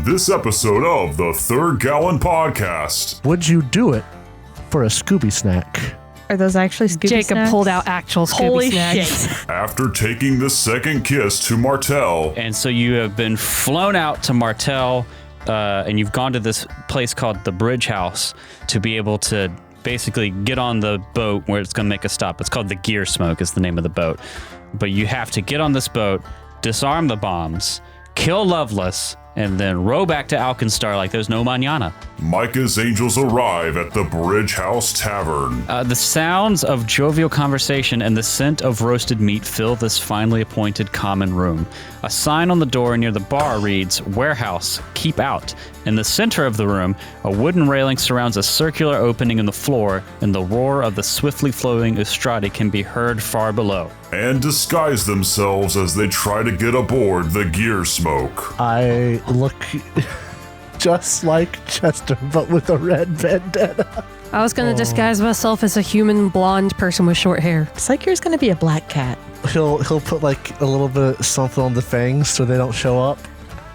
on this episode of the Third Gallon Podcast. Would you do it for a Scooby snack? Are those actually Scooby Jacob snacks? pulled out actual Scooby Holy snacks. shit. After taking the second kiss to Martel, And so you have been flown out to Martel, and you've gone to this place called the Bridgehouse to be able to basically get on the boat where it's going to make a stop. It's called the Gearsmoke is the name of the boat. But you have to get on this boat, disarm the bombs, kill Loveless, and then row back to Alkenstar like there's no mañana. Micah's angels arrive at the Bridgehouse Tavern. The sounds of jovial conversation and the scent of roasted meat fill this finely appointed common room. A sign on the door near the bar reads, "Warehouse, keep out." In the center of the room, a wooden railing surrounds a circular opening in the floor, and the roar of the swiftly flowing Ustradi can be heard far below. And disguise themselves as they try to get aboard the Gearsmoke. I look just like Chester, but with a red bandana. I was going to disguise myself as a human blonde person with short hair. It's like yours gonna be a black cat. He'll put like a little bit of something on the fangs so they don't show up,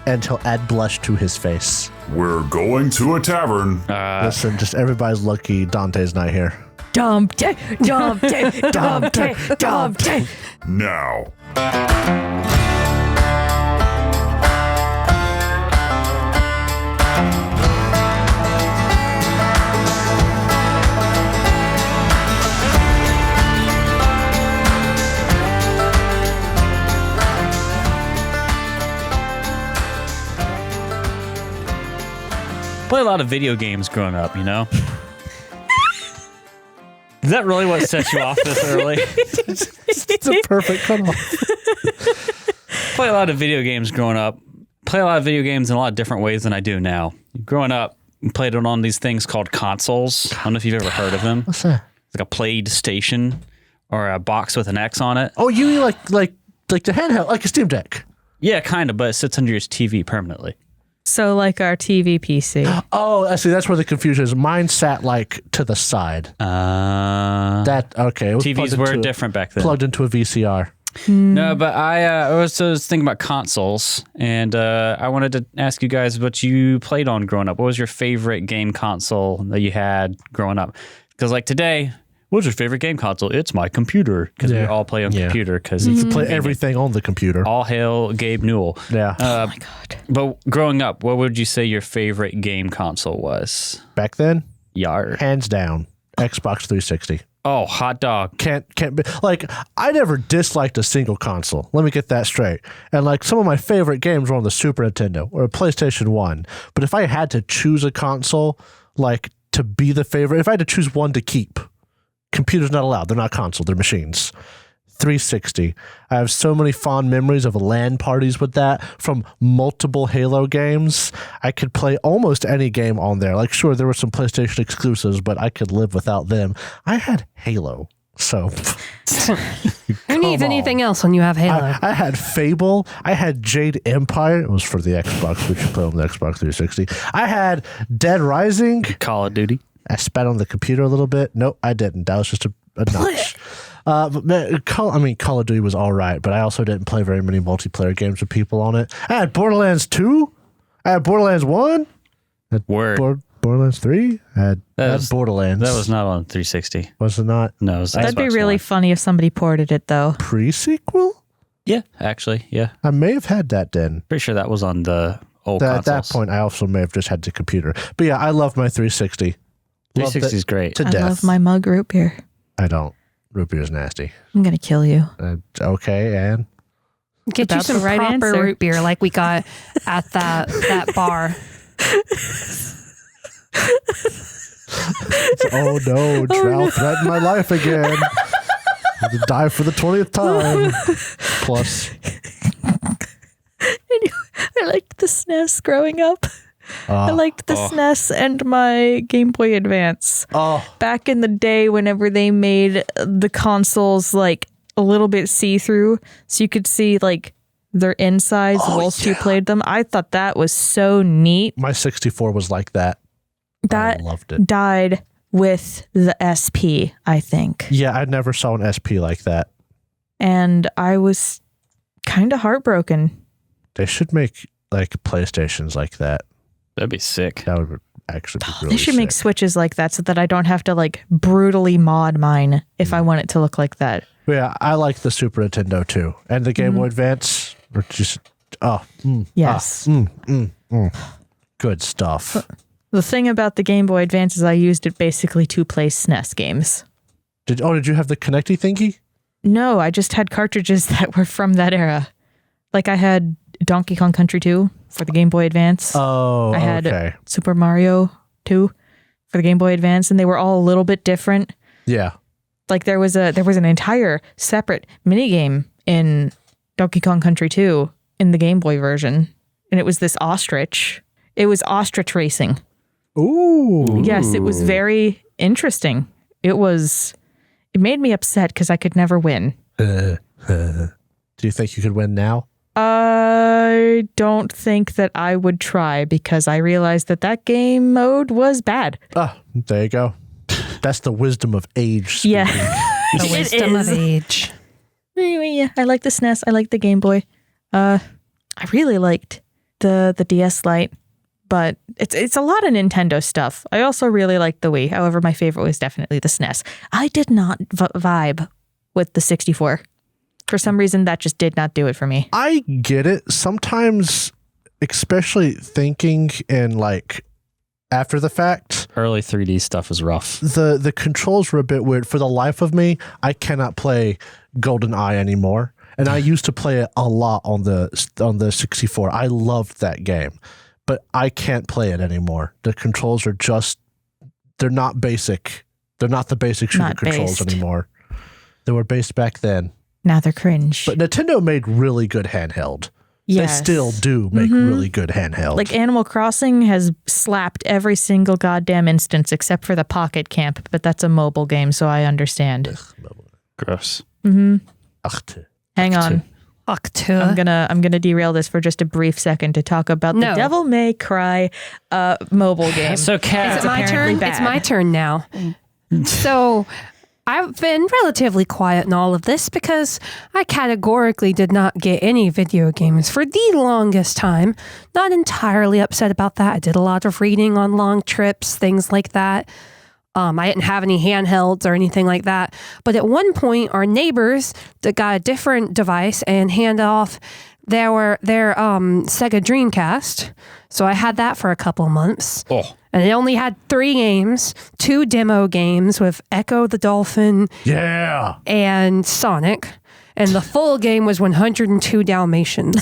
and he'll add blush to his face. We're going to a tavern. Listen, just everybody's lucky Dante's not here. Dumpty, Dumpty, Dumpty, Dumpty. Now. Play a lot of video games growing up, you know? Is that really what set you off this early? It's a perfect cutoff. Play a lot of video games growing up. Play a lot of video games in a lot of different ways than I do now. Growing up, I played it on these things called consoles. I don't know if you've ever heard of them. What's that? It's like a PlayStation or a box with an X on it. Oh, you mean like the handheld, like a Steam Deck? Yeah, kind of, but it sits under your TV permanently. So like our TV PC. Oh, I see. That's where the confusion is. Mine sat like to the side. That okay? It was TVs plugged were into different back then. Plugged into a VCR. No, but I was thinking about consoles, and I wanted to ask you guys what you played on growing up. What was your favorite game console that you had growing up? Because like today, what's your favorite game console? It's my computer, because we all play on computer. Because You play everything on the computer. all hail Gabe Newell. Yeah. Oh my god. But growing up, what would you say your favorite game console was? Back then, Yar. hands down, Xbox 360. Oh, hot dog. Can't be like I never disliked a single console. Let me get that straight. And like some of my favorite games were on the Super Nintendo or a PlayStation 1. But if I had to choose a console like to be the favorite, if I had to choose one to keep, computers not allowed. They're not console, they're machines. 360. I have so many fond memories of LAN parties with that from multiple Halo games. I could play almost any game on there. Like, sure, there were some PlayStation exclusives, but I could live without them. I had Halo. So, Who needs anything else when you have Halo? I had Fable. I had Jade Empire. It was for the Xbox, which you play on the Xbox 360. I had Dead Rising. Call of Duty. I spat on the computer a little bit. Nope, I didn't. That was just a notch. But man, Call of Duty was all right, but I also didn't play very many multiplayer games with people on it. I had Borderlands 2. I had Borderlands 1. Word. Borderlands 3. I had Borderlands. That was not on 360. Was it not? No, it was That'd be Xbox really One. funny if somebody ported it though. Pre-sequel? Yeah, actually, yeah. I may have had that then. Pretty sure that was on the old At that consoles. point, I also may have just had the computer. But yeah, I love my 360. 360 is great. To I death. love my mug root beer. I don't. Root beer is nasty. I'm gonna kill you. Okay, and? Get you That's some the right proper answer. root beer like we got at that bar. Oh no, drought threatened my life again. I had to die for the 20th time. Plus. I liked the SNES growing up. I liked the SNES and my Game Boy Advance. Back in the day, whenever they made the consoles like a little bit see-through, so you could see like their insides whilst you played them, I thought that was so neat. My 64 was like that. That I loved it. died with the SP, I think. Yeah, I never saw an SP like that. And I was kind of heartbroken. They should make like PlayStations like that. That'd be sick. That would actually be really They should make sick. Switches like that so that I don't have to like brutally mod mine if I want it to look like that. Yeah, I like the Super Nintendo too, and the Game Boy Advance. Or just Yes. good stuff. The thing about the Game Boy Advance is I used it basically to play SNES games. Did you have the Connecty thingy? No, I just had cartridges that were from that era. Like I had Donkey Kong Country 2 for the Game Boy Advance. Oh, I had okay. Super Mario 2 for the Game Boy Advance, and they were all a little bit different. Yeah. Like there was an entire separate minigame in Donkey Kong Country 2 in the Game Boy version, and it was this ostrich. It was ostrich racing. Ooh. Yes, it was very interesting. It made me upset because I could never win. Do you think you could win now? I don't think that I would try because I realized that game mode was bad. Ah, there you go. That's the wisdom of age. Speaking. Yeah. The wisdom of age. Yeah, I like the SNES. I like the Game Boy. I really liked the DS Lite, but it's a lot of Nintendo stuff. I also really liked the Wii. However, my favorite was definitely the SNES. I did not vibe with the 64. For some reason, that just did not do it for me. I get it. Sometimes, especially thinking in like after the fact, Early 3D stuff is rough. the controls were a bit weird. For the life of me, I cannot play GoldenEye anymore. And I used to play it a lot on the 64. I loved that game, but I can't play it anymore. The controls are they're not basic. They're not the basic shooter Not controls based. anymore. They were based back then. Now they're cringe. But Nintendo made really good handheld. Yes. They still do make really good handheld. Like Animal Crossing has slapped every single goddamn instance except for the Pocket Camp, but that's a mobile game, so I understand. Gross. Hang on. Octa. I'm gonna derail this for just a brief second to talk about the No. Devil May Cry mobile game. That's okay. Is It's it my apparently turn? bad. It's my turn now. So I've been relatively quiet in all of this because I categorically did not get any video games for the longest time. Not entirely upset about that. I did a lot of reading on long trips, things like that. I didn't have any handhelds or anything like that. But at one point, our neighbors that got a different device and handed off their Sega Dreamcast. So I had that for a couple months. Oh. And it only had 3 games, 2 demo games with Echo the Dolphin yeah. and Sonic. And the full game was 102 Dalmatians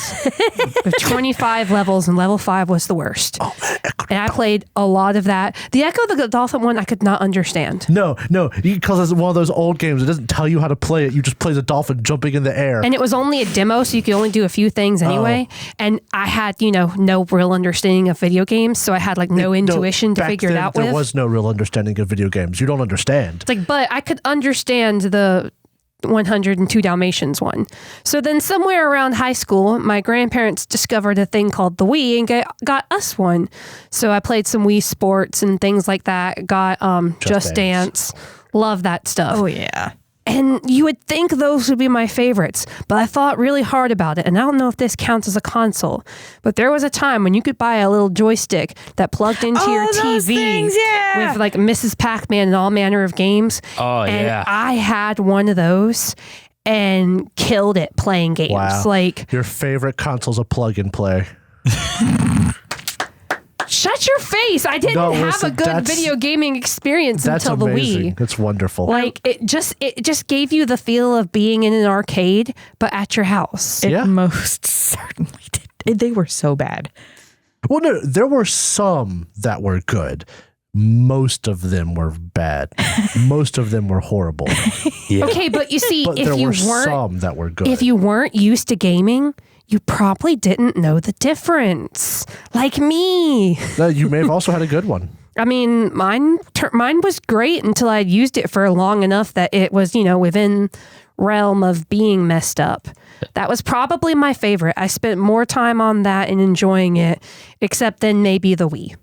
with 25 levels, and level 5 was the worst. Oh, man. And I played a lot of that. The Echo the Dolphin one, I could not understand. No, because it's one of those old games. It doesn't tell you how to play it. You just play the dolphin jumping in the air. And it was only a demo, so you could only do a few things anyway. And I had, no real understanding of video games, so I had no intuition to back figure it then, out there with. was no real understanding of video games. You don't understand. But I could understand the 102 Dalmatians one. So then somewhere around high school, my grandparents discovered a thing called the Wii and got us one. So I played some Wii Sports and things like that. Got Just Dance. Love that stuff. Oh yeah. And you would think those would be my favorites, but I thought really hard about it. And I don't know if this counts as a console, but there was a time when you could buy a little joystick that plugged into your those TV things, yeah. with Mrs. Pac-Man and all manner of games. Oh, and yeah. I had one of those and killed it playing games. Wow. Your favorite console's a plug and play. Shut your face. I didn't have a good video gaming experience That's until amazing. the Wii. It's wonderful. It just gave you the feel of being in an arcade, but at your house. It most certainly did. They were so bad. Well, no, there were some that were good. Most of them were bad. Most of them were horrible. Yeah. Okay, but you see, But there were some that were good. If you weren't used to gaming, you probably didn't know the difference. Like me. No, you may have also had a good one. I mean, mine was great until I'd used it for long enough that it was, within realm of being messed up. That was probably my favorite. I spent more time on that and enjoying it, except then maybe the Wii.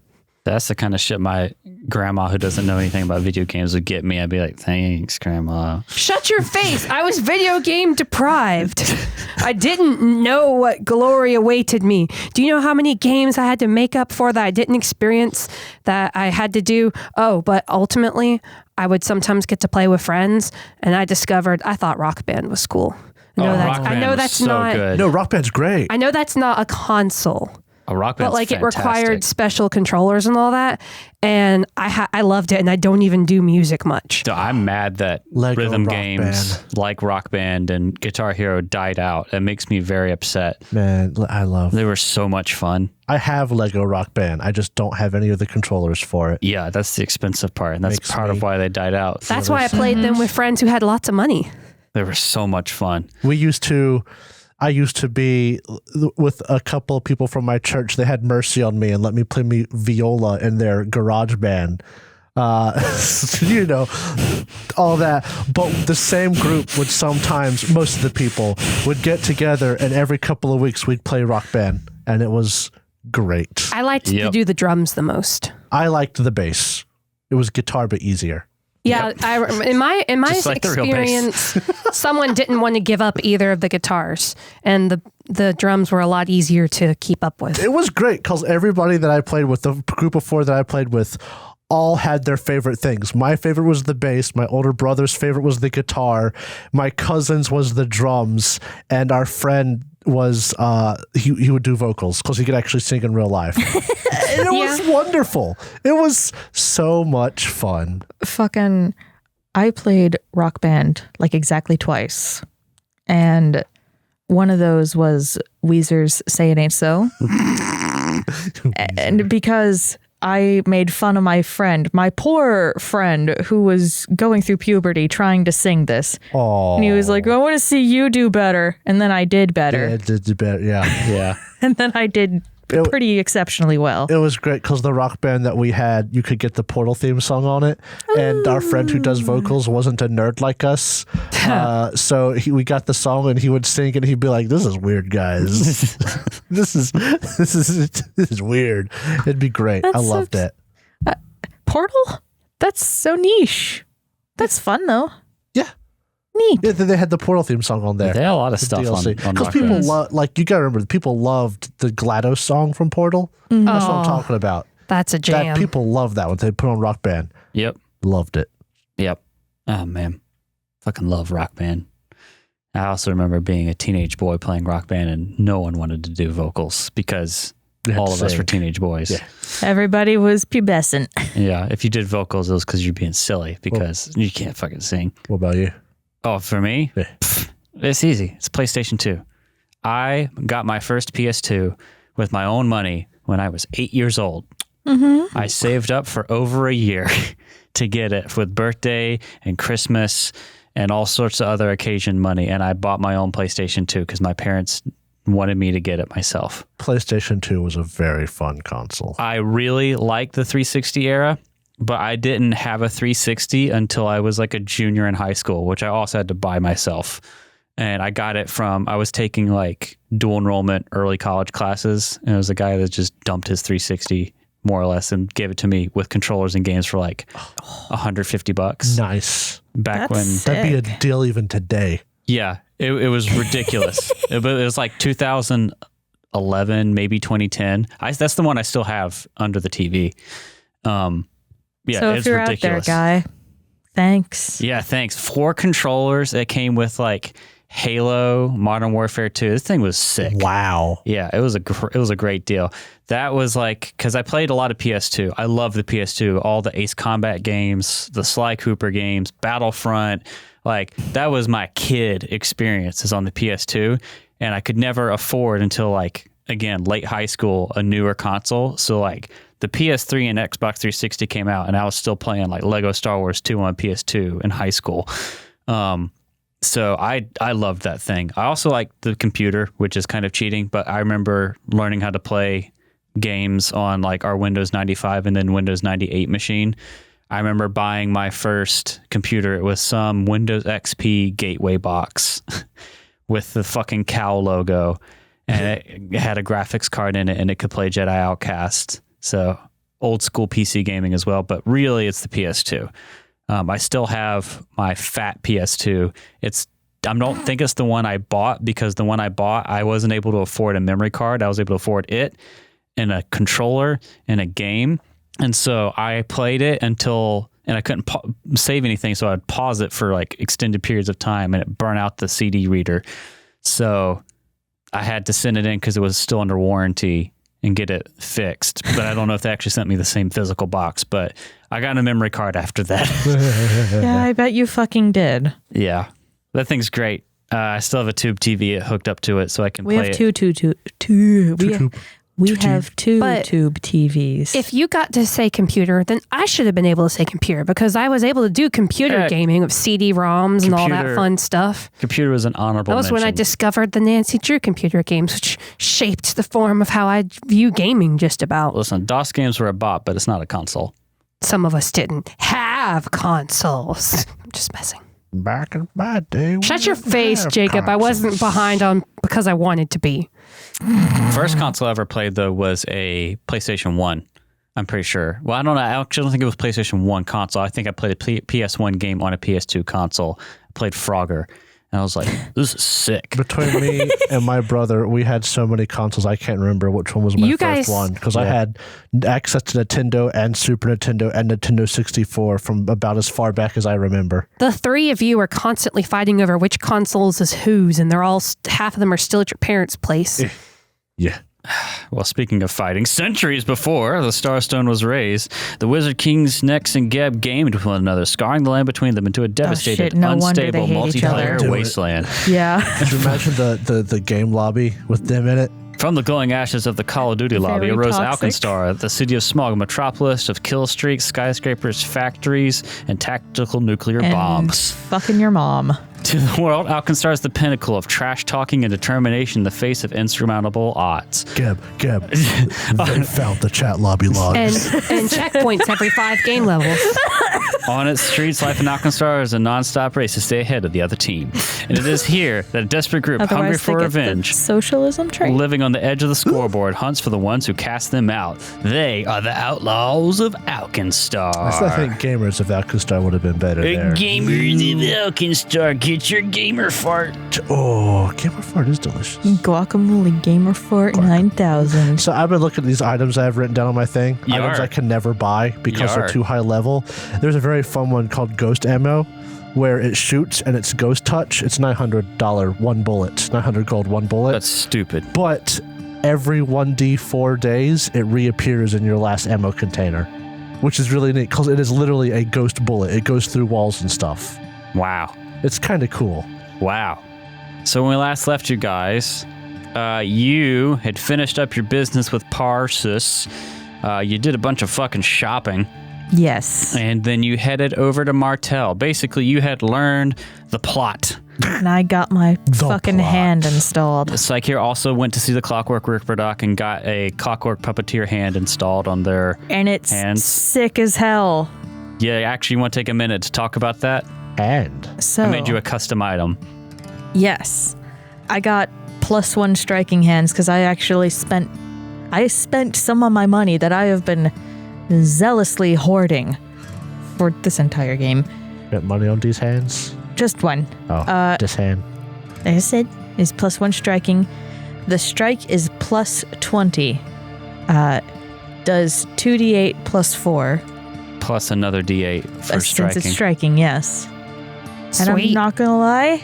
That's the kind of shit my grandma, who doesn't know anything about video games, would get me. I'd be like, thanks, Grandma. Shut your face. I was video game deprived. I didn't know what glory awaited me. Do you know how many games I had to make up for that I didn't experience, that I had to do? Oh, but ultimately, I would sometimes get to play with friends, and I thought Rock Band was cool. I know that's not good. No, Rock Band's great. I know that's not a console. A Rock Band's but like fantastic. It required special controllers and all that, and I loved it, and I don't even do music much. So I'm mad that Lego rhythm Rock games Band. like Rock Band and Guitar Hero died out. It makes me very upset. Man, They were so much fun. I have Lego Rock Band. I just don't have any of the controllers for it. Yeah, that's the expensive part, and that's part of why they died out. That's why I played them with friends who had lots of money. They were so much fun. I used to be with a couple of people from my church. They had mercy on me and let me play viola in their garage band. All that. But the same group would sometimes, most of the people would get together, and every couple of weeks we'd play Rock Band, and it was great. I liked to do the drums the most. I liked the bass. It was guitar, but easier. Yeah, in my Just like the real bass. experience, someone didn't want to give up either of the guitars, and the drums were a lot easier to keep up with. It was great because everybody that I played with, the group of 4 that I played with, all had their favorite things. My favorite was the bass. My older brother's favorite was the guitar. My cousin's was the drums, and our friend was he would do vocals because he could actually sing in real life. And it was wonderful. It was so much fun. I played Rock Band like exactly twice, and one of those was Weezer's "Say It Ain't So," and because I made fun of my poor friend who was going through puberty trying to sing this. Oh, and he was like, I want to see you do better. And then I did better. Yeah, did better. Yeah. And then I did pretty exceptionally well. It was great because the Rock Band that we had, you could get the Portal theme song on it. And our friend who does vocals wasn't a nerd like us. So we got the song and he would sing and he'd be like, this is weird, guys. This is weird. It'd be great. I loved it. Portal? That's so niche. That's fun though. Yeah. Neat. Yeah, they had the Portal theme song on there. They had a lot of stuff DLC. on Because Rock people Band. you gotta remember, people loved the GLaDOS song from Portal. That's what I'm talking about. That's a jam. That people love that one. They put on Rock Band. Yep. Loved it. Yep. Oh, man. Fucking love Rock Band. I also remember being a teenage boy playing Rock Band and no one wanted to do vocals because all of us were teenage boys. Yeah. Everybody was pubescent. Yeah. If you did vocals, it was because you're being silly because you can't fucking sing. What about you? Oh, for me? Yeah. It's easy. It's PlayStation 2. I got my first PS2 with my own money when I was 8 years old. Mm-hmm. I saved up for over a year to get it with birthday and Christmas and all sorts of other occasion money. And I bought my own PlayStation 2 because my parents wanted me to get it myself. PlayStation 2 was a very fun console. I really liked the 360 era, but I didn't have a 360 until I was like a junior in high school, which I also had to buy myself. And I got it I was taking like dual enrollment early college classes. And it was a guy that just dumped his 360 more or less and gave it to me with controllers and games for like $150. Nice. That's sick. That'd be a deal even today. Yeah, it was ridiculous. It was like 2011, maybe 2010. That's the one I still have under the TV. Yeah, so if it's you're ridiculous. out there, guy, thanks. Yeah, thanks. 4 controllers. It came with like Halo, Modern Warfare 2. This thing was sick. Wow. Yeah, it was a great deal. That was like, because I played a lot of PS2. I love the PS2. All the Ace Combat games, the Sly Cooper games, Battlefront. Like, that was my kid experience is on the PS2. And I could never afford until like, again, late high school, a newer console. So like, the PS3 and Xbox 360 came out, and I was still playing like Lego Star Wars 2 on PS2 in high school. So I loved that thing. I also liked the computer, which is kind of cheating, but I remember learning how to play games on like our Windows 95 and then Windows 98 machine. I remember buying my first computer. It was some Windows XP gateway box with the fucking cow logo, and it had a graphics card in it, and it could play Jedi Outcast. So old school PC gaming as well, but really it's the PS2. I still have my fat PS2. I don't think it's the one I bought, because the one I bought, I wasn't able to afford a memory card. I was able to afford it and a controller and a game. And so I played it and I couldn't save anything. So I'd pause it for like extended periods of time and it burned out the CD reader. So I had to send it in because it was still under warranty and get it fixed. But I don't know if they actually sent me the same physical box, but I got a memory card after that. Yeah, I bet you fucking did. Yeah. That thing's great. I still have a tube TV hooked up to it so I can play it. We have two But tube TVs. If you got to say computer, then I should have been able to say computer, because I was able to do computer gaming with CD-ROMs and all that fun stuff. Computer was an honorable That was when I mention. discovered the Nancy Drew computer games, which shaped the form of how I view gaming just about. Listen, DOS games were a bot, but it's not a console. Some of us didn't have consoles. I'm just messing. Back in my day. Shut your face, Jacob. I wasn't behind on because I wanted to be. First console I ever played, though, was a PlayStation 1. I'm pretty sure. Well, I don't know. I actually don't think it was PlayStation 1 console. I think I played a PS1 game on a PS2 console. I played Frogger. And I was like, this is sick. Between me and my brother, we had so many consoles, I can't remember which one was my first one. Because I had access to Nintendo and Super Nintendo and Nintendo 64 from about as far back as I remember. The three of you are constantly fighting over which consoles is whose, and they're all half of them are still at your parents' place. Yeah. Well, speaking of fighting, centuries before the Starstone was raised, the Wizard King's Nex and Geb gamed with one another, scarring the land between them into a devastated, No wonder they unstable hate each other. multiplayer wasteland. Yeah. Could you imagine the game lobby with them in it? From the glowing ashes of the Call of Duty lobby Very arose toxic. Alkenstar, the city of smog, a metropolis of kill streaks, skyscrapers, factories, and tactical nuclear bombs. Fucking your mom. To the world, Alkenstar is the pinnacle of trash talking and determination in the face of insurmountable odds. Geb, they found the chat lobby logs. And checkpoints every 5 game levels. On its streets, life in Alkenstar is a non-stop race to stay ahead of the other team. And it is here that a desperate group hungry Otherwise, for they get the revenge, socialism train. living on the edge of the scoreboard, hunts for the ones who cast them out. They are the Outlaws of Alkenstar. I think gamers of Alkenstar would have been better there. Gamers of Alkenstar, get your gamer fart. Oh, gamer fart is delicious. Guacamole Gamer Fort 9000. So I've been looking at these items I have written down on my thing. Items I can never buy because they're too high level. There's a very fun one called Ghost Ammo, where it shoots and it's ghost touch. It's $900 one bullet, 900 gold one bullet. That's stupid. But every 1d4 days, it reappears in your last ammo container, which is really neat because it is literally a ghost bullet. It goes through walls and stuff. Wow. It's kind of cool. Wow. So when we last left you guys, you had finished up your business with Parsus. You did a bunch of fucking shopping. Yes. And then you headed over to Martel. Basically, you had learned the plot. And I got my fucking hand installed. Psyche also went to see the Clockwork Reaper and got a Clockwork Puppeteer hand installed on their And it's hands. sick as hell. Yeah, actually, you want to take a minute to talk about that? And So I made you a custom item. yes, I got +1 striking hands because I actually spent some of my money that I have been zealously hoarding for this entire game. got money on these hands? Just one. Oh, this hand. Like I said, is +1 striking. The strike is +20. Does 2d8 +4. Plus another D8 for Since striking. it's striking, yes. And I'm Sweet. not gonna lie,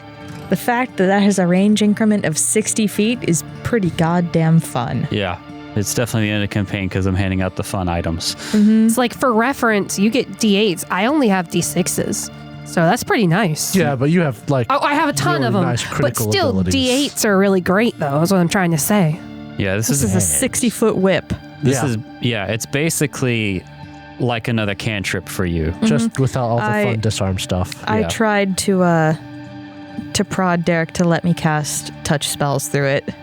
the fact that has a range increment of 60 feet is pretty goddamn fun. Yeah, it's definitely the end of the campaign because I'm handing out the fun items. It's like, for reference, you get D8s. I only have D6s. So that's pretty nice. Yeah, but you have like. Oh, I have a ton really of them. nice But critical still, abilities. D8s are really great, though, is what I'm trying to say. Yeah, this This is a 60-foot whip. It's basically like another cantrip for you. Just without all the I- fun disarm stuff. I Yeah. tried to prod Derek to let me cast touch spells through it.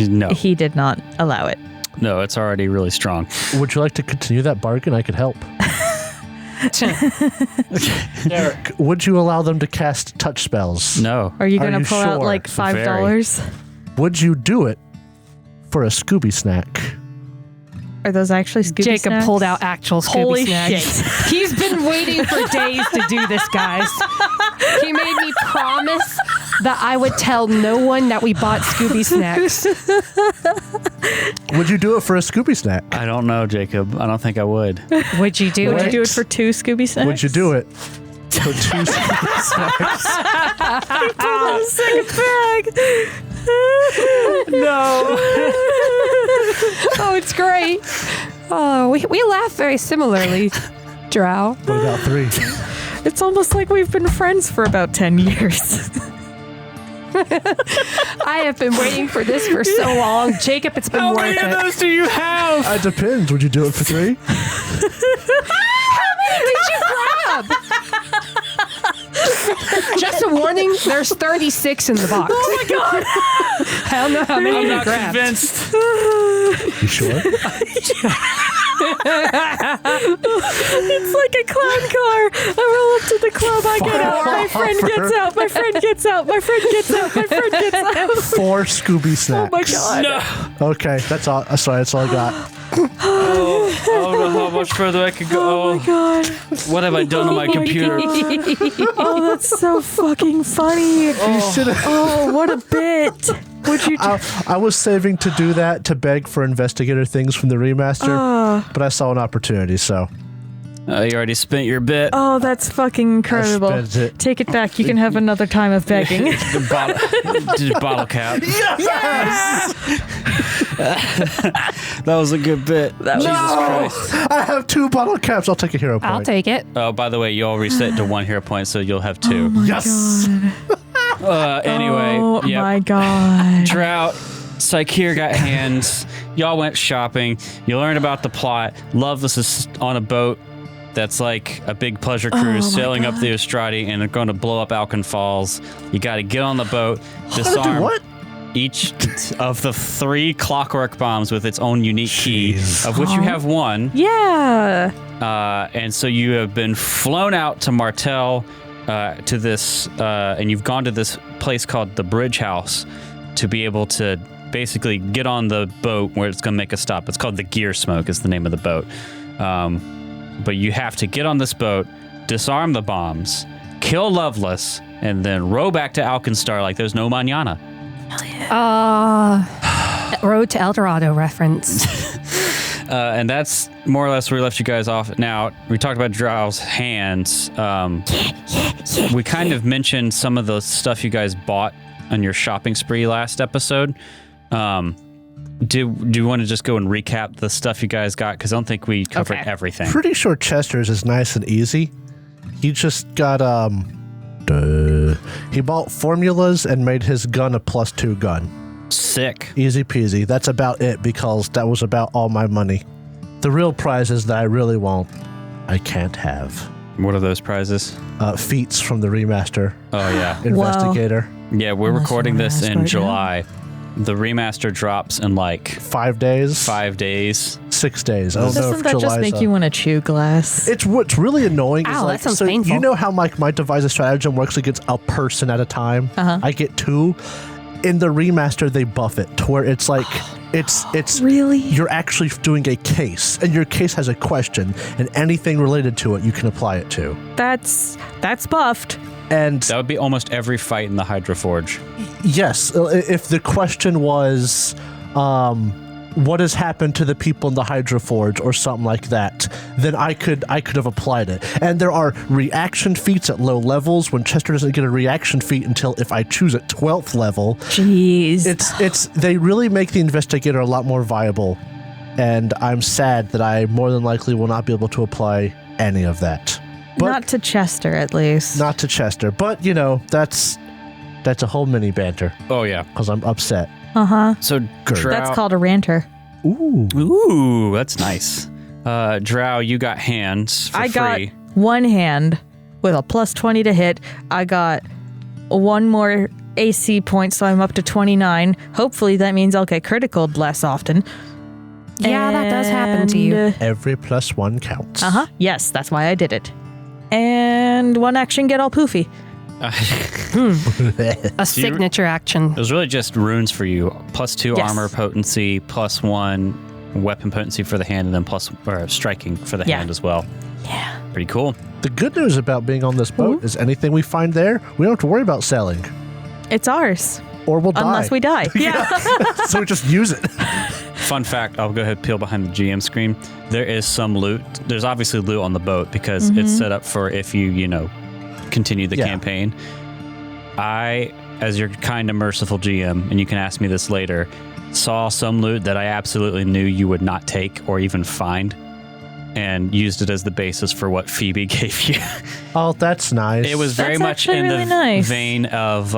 No, He did not allow it. no, it's already really strong. Would you like to continue that bargain? I could help. Derek, would you allow them to cast touch spells? No, Are you Are gonna you pull out sure? like $5? Would you do it for a Scooby snack? Are those actually Scooby Jacob snacks? pulled out actual Scooby Holy snacks. shit. He's been waiting for days to do this, guys. He made me promise that I would tell no one that we bought Scooby snacks. Would you do it for a Scooby snack? I don't know, Jacob. I don't think I would. Would you do Would you it? do it for 2 Scooby snacks? Would you do it for 2 Scooby snacks? Second bag. No. Oh, it's great. Oh, we laugh very similarly, Drow. What about 3? It's almost like we've been friends for about 10 years. I have been waiting for this for so long. Jacob, it's been worth it. those do you have? It depends. Would you do it for 3? How many did you grab? Just a warning, there's 36 in the box. Oh my god! I don't know how many I'm you not grabbed. convinced. You sure? It's like a clown car. I roll up to the club. I get out. My friend gets out. My friend gets out. My friend gets out. My friend gets out. 4 Scooby snacks. Oh my god. No. Okay, that's all. Sorry, that's all I got. Oh, I don't know how much further I could go. Oh my god. What have I done on my computer? Oh, that's so fucking funny. You should have. Oh, what a bit. Would you? I was saving to do that to beg for investigator things from the remaster, but I saw an opportunity, so. You already spent your bit. Oh, that's fucking incredible. spent it. Take it back. You can have another time of begging. The bottle cap. Yes! That was a good bit. Jesus Christ. I have 2 bottle caps. I'll take a hero point. I'll take it. Oh, by the way, you all reset to 1 hero point, so you'll have 2. Yes! Anyway, Oh yep. my god. Drought, Psycheer got hands. Y'all went shopping. You learned about the plot. Loveless is on a boat that's like a big pleasure cruise sailing up the Ustradi, and they're going to blow up Alken Falls. You got to get on the boat, disarm What? each of the 3 clockwork bombs with its own unique key, of which you have 1. Yeah. And so you have been flown out to Martel, to this, and you've gone to this place called the Bridgehouse to be able to basically get on the boat where it's going to make a stop. It's called the Gearsmoke is the name of the boat. But you have to get on this boat, disarm the bombs, kill Loveless, and then row back to Alkenstar like there's no mañana. Road to El Dorado reference. And that's more or less where we left you guys off. Now, we talked about Drow's hands. We kind of mentioned some of the stuff you guys bought on your shopping spree last episode. Do you want to just go and recap the stuff you guys got? Because I don't think we covered everything. Pretty sure Chester's is nice and easy. He just got, he bought formulas and made his gun a +2 gun. Sick. Easy peasy. That's about it because that was about all my money. The real prizes that I really want, I can't have. What are those prizes? Feats from the remaster. Oh, yeah. Investigator. Yeah, we're Unless recording you wanna this ask in right July. The remaster drops in like 5 days. 5 days. 6 days. I don't know Doesn't if that just July's make up. you want to chew glass? It's what's really annoying is Ow, like that sounds so painful. you know how like my device stratagem works against a person at a time. I get 2. In the remaster, they buff it to where it's like it's Really? you're actually doing a case, and your case has a question, and anything related to it you can apply it to. That's buffed. And That would be almost every fight in the Hydra Forge. yes, if the question was, what has happened to the people in the Hydra Forge or something like that, then I could have applied it. And there are reaction feats at low levels when Chester doesn't get a reaction feat until if I choose at 12th level. Jeez. It's they really make the investigator a lot more viable, and I'm sad that I more than likely will not be able to apply any of that. But Not to Chester, at least. not to Chester. But you know, that's a whole mini banter Oh, yeah. because I'm upset. So, Drow, That's called a ranter. Ooh, that's nice. Drow, you got hands for I got free. 1 hand with a +20 to hit. I got 1 more AC point, so I'm up to 29. Hopefully that means I'll get critical less often. Yeah, that does happen to you. Every +1 counts. Yes, that's why I did it. And 1 action, get all poofy. A signature action. It was really just runes for you. +2 Yes. armor potency, +1 weapon potency for the hand, and then plus or striking for the hand as well. Yeah. Pretty cool. The good news about being on this boat is anything we find there, we don't have to worry about selling. It's ours. Or we'll die. Unless we die. Yeah. So we just use it. Fun fact, I'll go ahead and peel behind the GM screen. There is some loot. There's obviously loot on the boat because it's set up for if you continue the campaign. I, as your kind and merciful GM, and you can ask me this later, saw some loot that I absolutely knew you would not take or even find, and used it as the basis for what Phoebe gave you. Oh, that's nice. It was very That's much in actually the really nice. vein of,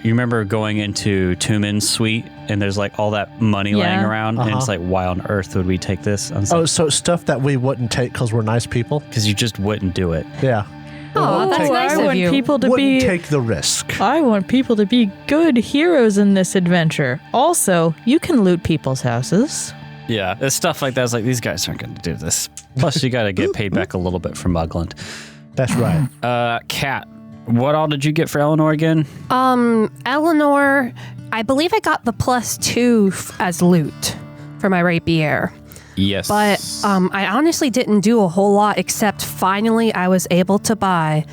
you remember going into Tumen's suite and there's like all that money laying around and it's like, why on earth would we take this? Oh, so stuff that we wouldn't take because we're nice people? Because you just wouldn't do it. Yeah. Oh, that's nice I of want you. people to Wouldn't be. take the risk. I want people to be good heroes in this adventure. Also, you can loot people's houses. Yeah, it's stuff like that. It's like, these guys aren't going to do this. Plus, you got to get paid back a little bit for Mugland. That's right. Kat, what all did you get for Eleanor again? Eleanor, I believe I got the +2 as loot for my rapier. Yes. But I honestly didn't do a whole lot except finally I was able to buy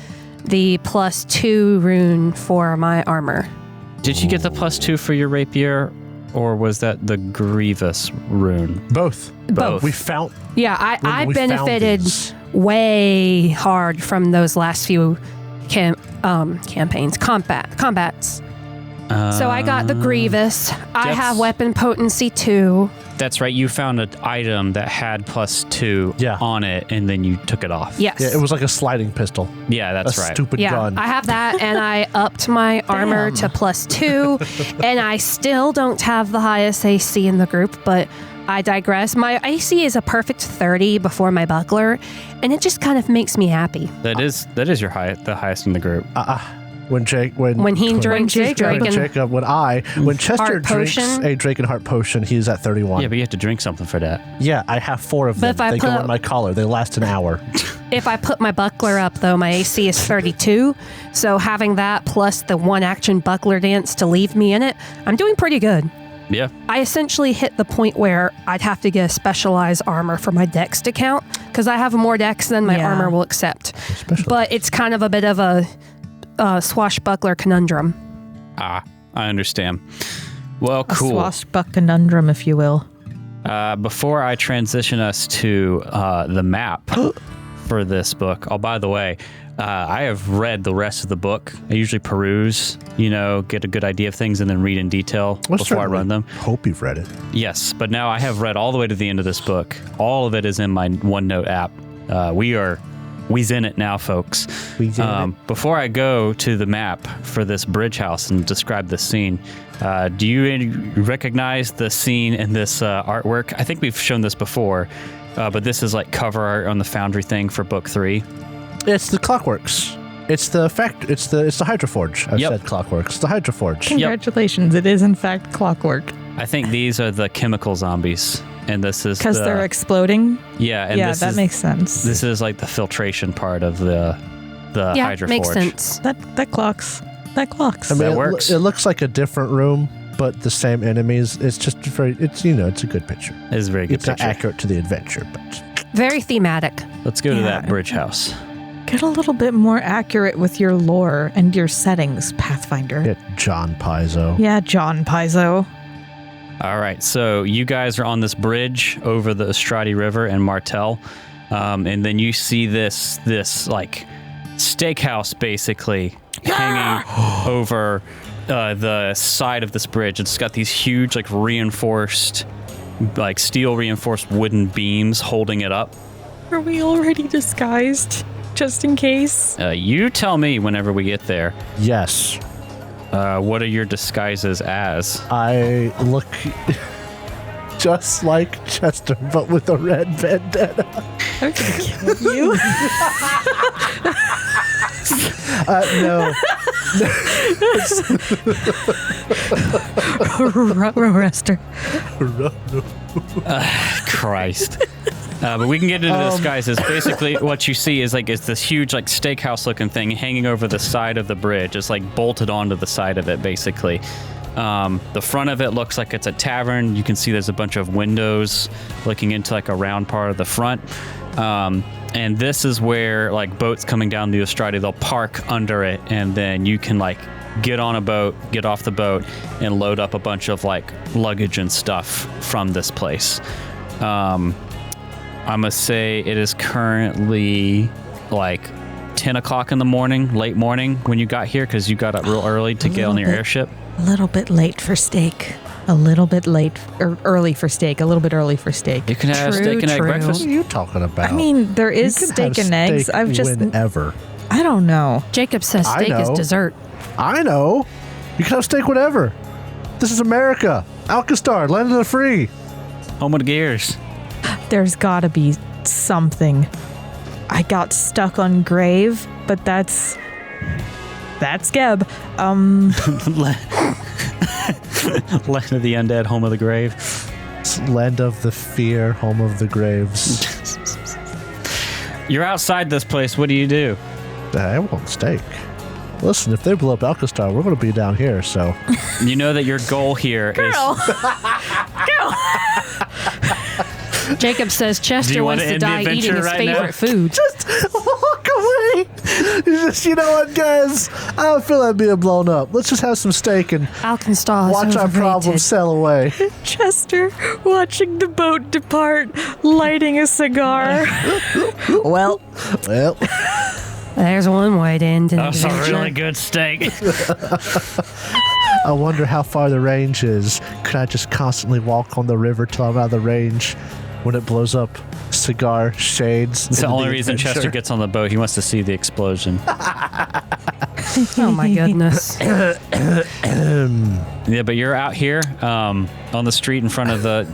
the +2 rune for my armor. Did you get the +2 for your rapier, or was that the Grievous rune? Both. Both. We found. Yeah, I we found benefited these. way hard from those last few combats. So I got the Grievous. I Yes. have weapon potency 2. That's right. You found an item that had +2 on it, and then you took it off. Yes. Yeah, it was like a sliding pistol. Yeah, that's a right. Stupid Yeah, gun. I have that, and I upped my armor to +2, and I still don't have the highest AC in the group, but I digress. My AC is a perfect 30 before my buckler, and it just kind of makes me happy. That is your the highest in the group. When When drinks his Draken when Chester Heart drinks potion. a Draken Heart potion, he's at 31. Yeah, but you have to drink something for that. Yeah, I have 4 of them. But if I They go put- on my collar. They last an hour. If I put my buckler up, though, my AC is 32, so having that plus the 1-action buckler dance to leave me in it, I'm doing pretty good. Yeah. I essentially hit the point where I'd have to get a specialized armor for my dex to count, because I have more dex than my armor will accept. But it's kind of a bit of a swashbuckler conundrum. I understand. Well, A cool. swashbuck conundrum, if you will. Before I transition us to the map for this book, by the way, I have read the rest of the book. I usually peruse, get a good idea of things and then read in detail before I run them. Hope you've read it. Yes, but now I have read all the way to the end of this book. All of it is in my OneNote app. We's in it now, folks. Before I go to the map for this Bridgehouse and describe this scene, do you recognize the scene in this artwork? I think we've shown this before, but this is like cover art on the Foundry thing for book 3. It's the Clockworks. It's the It's the Hydroforge. I've said Clockworks. It's the Hydroforge. Congratulations. It is, in fact, clockwork. I think these are the chemical zombies, and this is Because they're exploding? Yeah, and yeah, that makes sense. This is like the filtration part of the Hydroforge. Makes sense. That clocks. That clocks. I mean, That works. It looks like a different room, but the same enemies. It's just it's a good picture. It's a very good It's not picture. accurate to the adventure, but Very thematic. Let's go to Yeah. that Bridgehouse. Get a little bit more accurate with your lore and your settings, Pathfinder. yeah, John Paizo. Yeah, John Paizo. All right, so you guys are on this bridge over the Ustradi River in Martel, and then you see this like steakhouse basically hanging over the side of this bridge. It's got these huge like reinforced, like steel reinforced wooden beams holding it up. Are we already disguised? Just in case? You tell me whenever we get there. Yes, What are your disguises as? I look just like Chester, but with a red bandana. I'm gonna kill you. No, Arrester. Christ. But we can get into the disguises. Basically, what you see is it's this huge like steakhouse looking thing hanging over the side of the bridge. It's like bolted onto the side of it, basically. The front of it looks like it's a tavern. You can see there's a bunch of windows looking into like a round part of the front. And this is where like boats coming down the Ustradi, they'll park under it, and then you can like get on a boat, get off the boat, and load up a bunch of like luggage and stuff from this place. I must say it is currently like 10 o'clock in the morning, late morning when you got here, because you got up real early to get on your airship. A little bit late for steak. A little bit late or early for steak. A little bit early for steak. You can have steak and egg breakfast. What are you talking about? I mean, there is steak and eggs. I've just whenever. I don't know. Jacob says steak is dessert. I know. You can have steak whenever. This is America. Alkenstar, land of the free. Home of the Gears. There's gotta be something. I got stuck on Grave, but that's Geb. Land of the undead, home of the grave. It's land of the fear, home of the graves. You're outside this place. What do you do? I want steak. Listen, if they blow up Alkenstar, we're going to be down here, so. You know that your goal here is... Jacob says Chester wants to die eating his favorite food. Just walk away. You know what, guys? I don't feel like being blown up. Let's just have some steak and Alkenstar is watch our overrated. problems sail away. Chester watching the boat depart, lighting a cigar. Well. There's one way to end an That's a adventure. really good steak. I wonder how far the range is. Could I just constantly walk on the river till I'm out of the range when it blows up? Cigar, shades. It's the into only reason adventure. Chester gets on the boat. He wants to see the explosion. Oh my goodness. Yeah, but you're out here on the street in front of the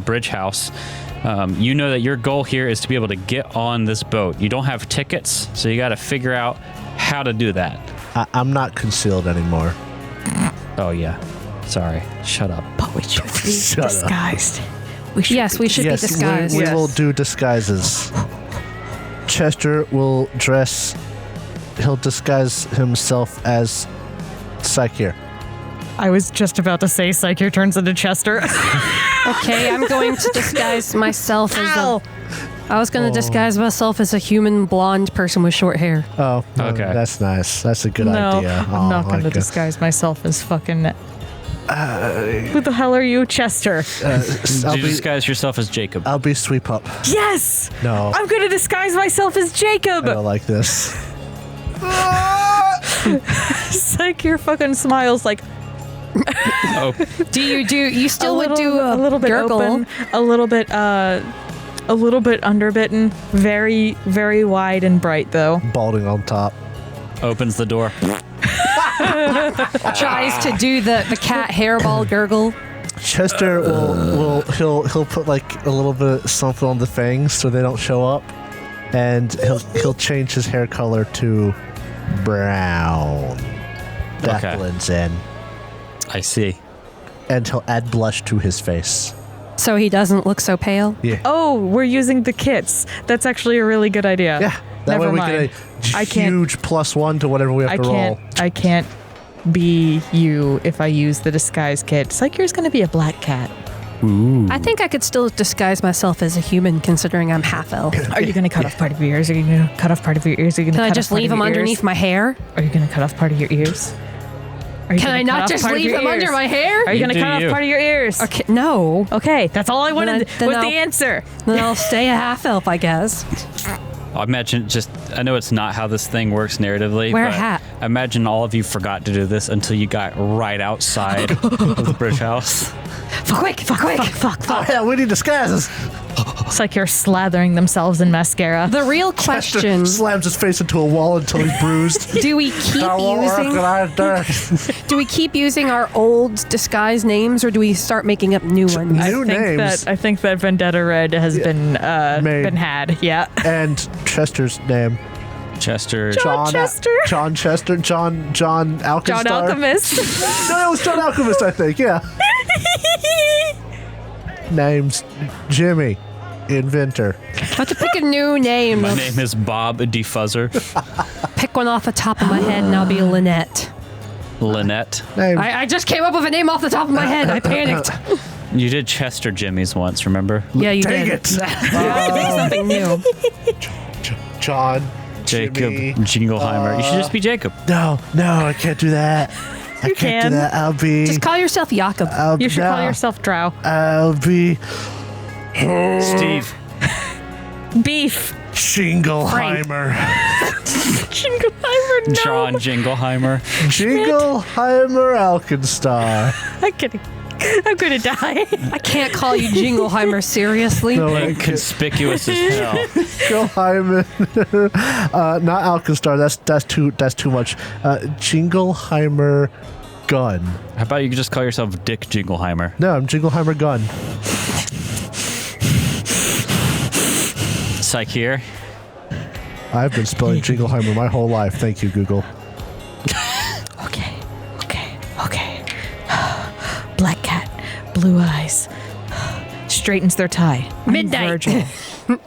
Bridgehouse. You know that your goal here is to be able to get on this boat. You don't have tickets, so you got to figure out how to do that. I'm not concealed anymore. Oh, yeah. Sorry. Shut up. But we should be disguised. We should be disguised. We will do disguises. Chester will dress. He'll disguise himself as Psyche. I was just about to say Psyche turns into Chester. Okay, I'm going to disguise myself as I was going to disguise myself as a human blonde person with short hair. Oh, Okay. That's nice. That's a good No, idea. I'm not going to Micah. disguise myself as fucking... Who the hell are you, Chester? Do you disguise yourself as Jacob? I'll be Sweep Up. Yes! No. I'm going to disguise myself as Jacob! I don't like this. Psyche fucking smiles like... Oh, You still would do a little bit gurgle. open, a little bit underbitten, very, very wide and bright though. Balding on top. opens the door. Tries to do the cat hairball gurgle. Chester he'll put like a little bit of something on the fangs so they don't show up, and he'll change his hair color to brown. That Okay. blends in, I see. and he'll add blush to his face. So he doesn't look so pale. Yeah, Oh, we're using the kits. That's actually a really good idea. yeah. That Never way we mind. get a I can't- huge +1 to whatever we have to roll. I can't be you if I use the disguise kit. Psyche's gonna be a black cat. I think I could still disguise myself as a human, considering I'm half elf. Are you gonna cut off part of your ears? Are you gonna cut off part of your ears? Are you gonna Can I cut just off part leave of them your underneath ears? my hair? Are you gonna cut off part of your ears? Are you Can gonna I cut not off just part of leave your them under ears? my hair? Are you gonna do cut you. off part of your ears? Okay, no. Okay, that's all I wanted. then Was I'll- the answer? Then I'll stay a half elf, I guess. I imagine I know it's not how this thing works narratively. Wear a but hat. I imagine all of you forgot to do this until you got right outside of the Bridgehouse. Quick. Oh yeah, we need disguises. It's like you're slathering themselves in mascara. The real question, Slams his face into a wall until he's bruised. do we keep New keep using our old disguise names, or do we start making up new ones? names I think that Vendetta Red has been had. Yeah. and Chester's name. Chester. John Chester. John Chester. John Alkenstar. John Alchemist. No, it was John Alchemist, I think. Yeah. Name's Jimmy, inventor. I have to pick a new name. My name is Bob Defuzzer. Pick one off the top of my head, and I'll be Lynette. Lynette. Name. I just came up with a name off the top of my head. I panicked. You did Chester Jimmy's once, remember? Yeah, you Dang did. it. You have to make something new. John. Jacob Jimmy. Jingleheimer. You should just be Jacob. No, I can't do that. I can't can. do that. I'll be. Just call yourself Jakob. You should call yourself Drow. I'll be Steve. Beef. Jingleheimer. Jingleheimer, no. John Jingleheimer. Jingleheimer Alkenstar. I'm gonna die. I can't call you Jingleheimer seriously. No, Inconspicuous as hell. Jingleheimer. Not Alkenstar. That's too much. Jingleheimer Gun. How about you just call yourself Dick Jingleheimer? No, I'm Jingleheimer Gun. Psych here. I've been spelling Jingleheimer my whole life. Thank you, Google. Okay. Black cat, blue eyes, straightens their tie. I'm Midnight. Virgil.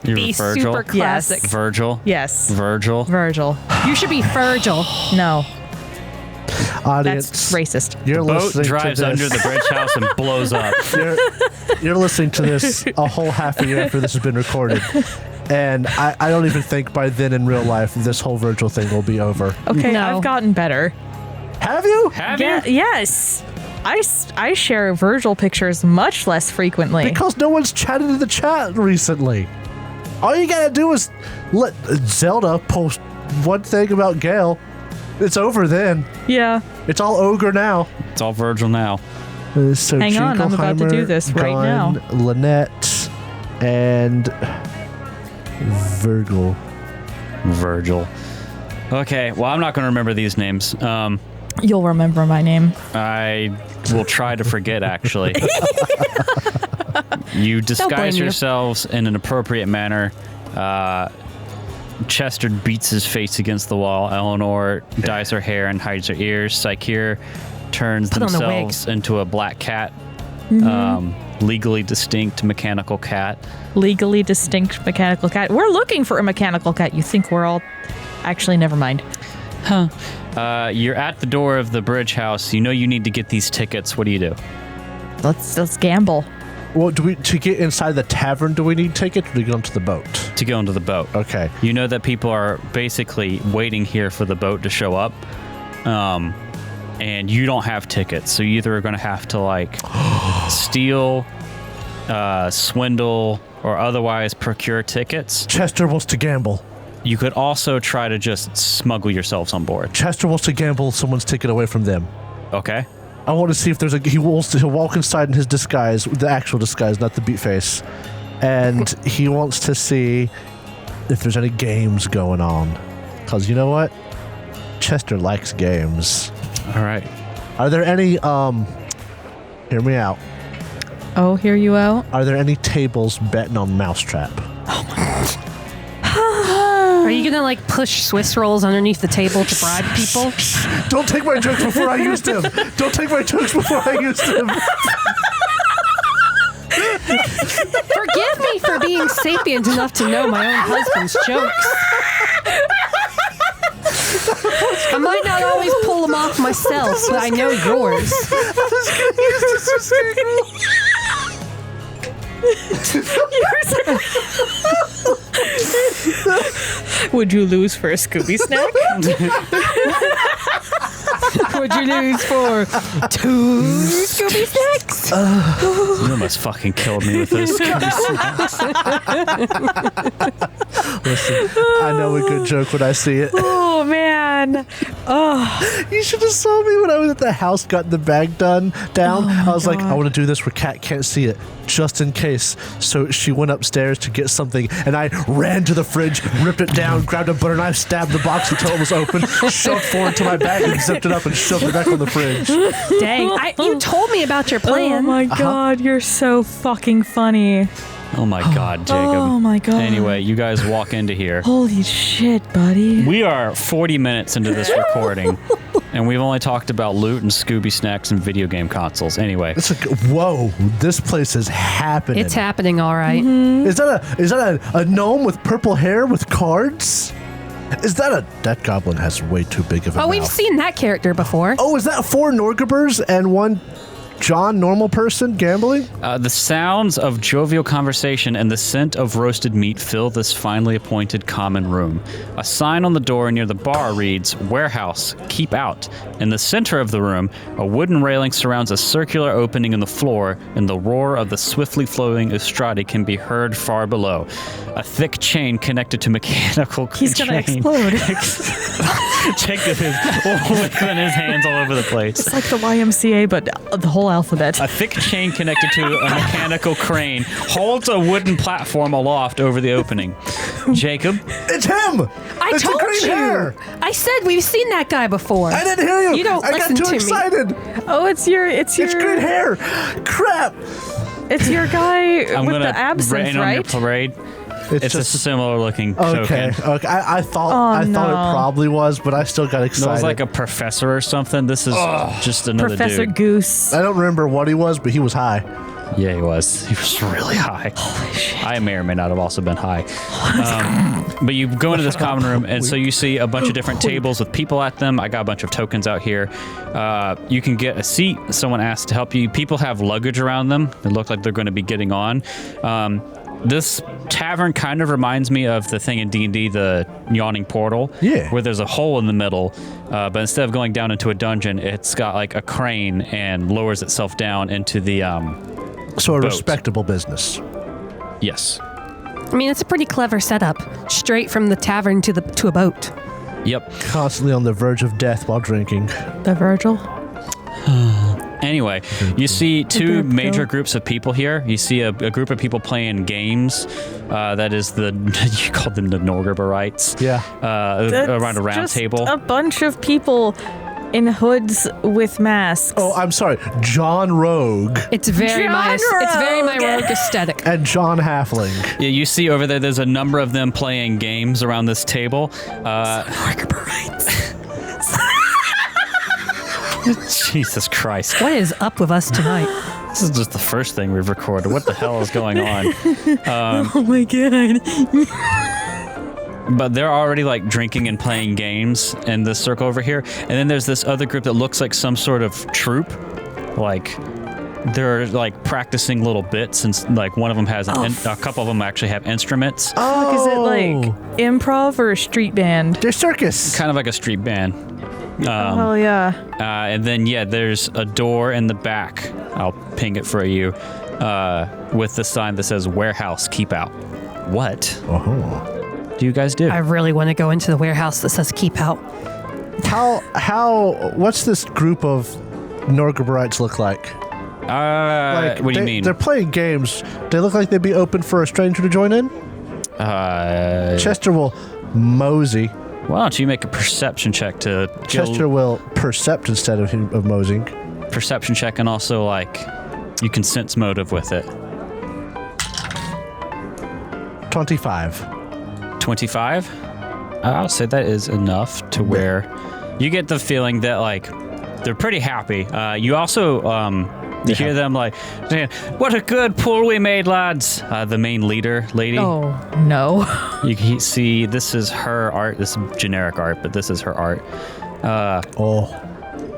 You're Be Virgil. super classic. Virgil. Yes. Virgil. Virgil. You should be Virgil. No, Audience, that's racist. you're Boat listening drives to under this. the bridge house and blows up. You're listening to this a whole half a year after this has been recorded. And I don't even think by then in real life this whole Virgil thing will be over. Okay, No. I've gotten better. Have you? Have Yeah, you? yes. I share Virgil pictures much less frequently. Because no one's chatted in the chat recently. All you gotta do is let Zelda post one thing about Gale. It's over then. Yeah. It's all ogre now. It's all Virgil now. So Hang on, I'm about to do this right now. Lynette and Virgil. Virgil. Okay, well, I'm not going to remember these names. You'll remember my name. I will try to forget, actually. You disguise you. yourselves in an appropriate manner. Chester beats his face against the wall. Eleanor dyes her hair and hides her ears. Sakir turns Put on the themselves into a black cat. Legally distinct mechanical cat. Legally distinct mechanical cat. We're looking for a mechanical cat. You think we're all... Actually, never mind. You're at the door of the bridge house. You know you need to get these tickets. What do you do? Let's gamble. Well, to get inside the tavern, do we need tickets or do we go onto the boat? To go into the boat. Okay. You know that people are basically waiting here for the boat to show up. And you don't have tickets. So you either are going to have to like steal, swindle, or otherwise procure tickets. Chester wants to gamble. You could also try to just smuggle yourselves on board. Chester wants to gamble someone's ticket away from them. Okay. I want to see if there's he'll walk inside in his disguise, the actual disguise, not the beat face. And he wants to see if there's any games going on. Because you know what? Chester likes games. All right. Are there any, hear me out. Oh, hear you out? Are there any tables betting on Mousetrap? Are you gonna like push Swiss rolls underneath the table to bribe people? Don't take my jokes before I used them. Don't take my jokes before I used them. Forgive me for being sapient enough to know my own husband's jokes. I might not always pull them off myself, but I know yours. Would you lose for a Scooby snack? Would you lose for 2 Scooby snacks? You almost fucking killed me with this. Listen, I know a good joke when I see it. Oh, man. Oh, You should have saw me when I was at the house, got the bag down. I was like, I want to do this where Kat can't see it, just in case. So she went upstairs to get something, and I ran to the fridge, ripped it down, grabbed a butter knife, stabbed the box until it was open, shoved forward to my bag, and zipped it up and shoved it back on the fridge. Dang, you told me about your oh plan. my God. You're so fucking funny. Oh my God, Jacob. Oh my God. Anyway, you guys walk into here. Holy shit, buddy. We are 40 minutes into this recording, and we've only talked about loot and Scooby snacks and video game consoles. Anyway, It's like, whoa, this place is happening. It's happening, all right. Is that a gnome with purple hair with cards? Is that goblin has way too big of a mouth. We've seen that character before. Oh, is that 4 Norgabers and 1 John, normal person, gambling? The sounds of jovial conversation and the scent of roasted meat fill this finely appointed common room. A sign on the door near the bar reads, "Warehouse, keep out." In the center of the room, a wooden railing surrounds a circular opening in the floor, and the roar of the swiftly flowing Ustradi can be heard far below. A thick chain connected to mechanical He's chain. gonna explode. Jake is waving his hands all over the place. It's like the YMCA, but the whole alphabet. A thick chain connected to a mechanical crane holds a wooden platform aloft over the opening. Jacob? It's him! I It's the told green you. hair. I said we've seen that guy before. I didn't hear you. You don't I listen got too to me. excited. Oh, it's It's green hair. Crap. It's your guy I'm with going the to absinthe, rain on your right? parade. It's a similar looking Okay. token. Okay. I thought no. it probably was, but I still got It excited. was like a professor or something. This is just another Professor dude. Goose. I don't remember what he was, but he was high. Yeah, he was. He was really high. Holy shit. I may or may not have also been high. But you go into this common room, and so you see a bunch of different tables with people at them. I got a bunch of tokens out here. You can get a seat. Someone asked to help you. People have luggage around them. They look like they're going to be getting on. This tavern kind of reminds me of the thing in D&D, the Yawning Portal. Yeah. Where there's a hole in the middle, but instead of going down into a dungeon, it's got like a crane and lowers itself down into the So a boat. respectable business. Yes. I mean, it's a pretty clever setup. Straight from the tavern to a boat. Yep. Constantly on the verge of death while drinking. The Virgil. Anyway, you see two major groups of people here. You see a group of people playing games. That is you called them the Norgaberites. Yeah. Around a round Just table. A bunch of people in hoods with masks. Oh, I'm sorry. John Rogue It's very my rogue aesthetic. and John Halfling. Yeah, you see over there's a number of them playing games around this table. Jesus Christ. What is up with us tonight? This is just the first thing we've recorded. What the hell is going on? Oh my god. But they're already like drinking and playing games in this circle over here. And then there's this other group that looks like some sort of troupe. Like they're like practicing little bits, and like one of them has a couple of them actually have instruments. Oh, Is it like improv or a street band? they're circus. Kind of like a street band. Oh yeah. And then there's a door in the back. I'll ping it for you. With the sign that says "Warehouse, keep out." What do you guys do? I really want to go into the warehouse that says keep out. What's this group of Norgaberites look like? What do you mean? They're playing games. They look like they'd be open for a stranger to join in. Chester will mosey. Why don't you make a perception check to Chester will percept instead of moseying. perception check, and also like you can sense motive with it. 25. 25? I'll say that is enough to where you get the feeling that like they're pretty happy. You also you hear them like saying, "What a good pull we made, lads." The main leader lady. Oh no. You can see this is her art. This is generic art, but this is her art.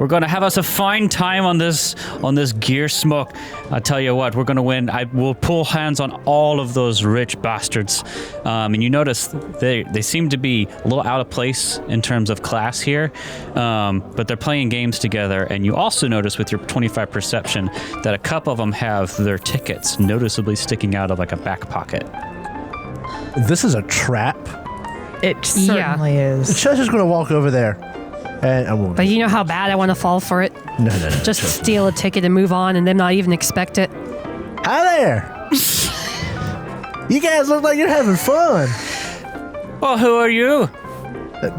We're gonna have us a fine time on this Gearsmoke. I tell you what, we're gonna win. I will pull hands on all of those rich bastards. And you notice they seem to be a little out of place in terms of class here, but they're playing games together. And you also notice with your 25 perception that a couple of them have their tickets noticeably sticking out of like a back pocket. This is a trap. It certainly is. Chester's going to walk over there. And But you know how bad I want to fall for it? No. Just steal a ticket and move on and them not even expect it. Hi there. You guys look like you're having fun. Well, who are you?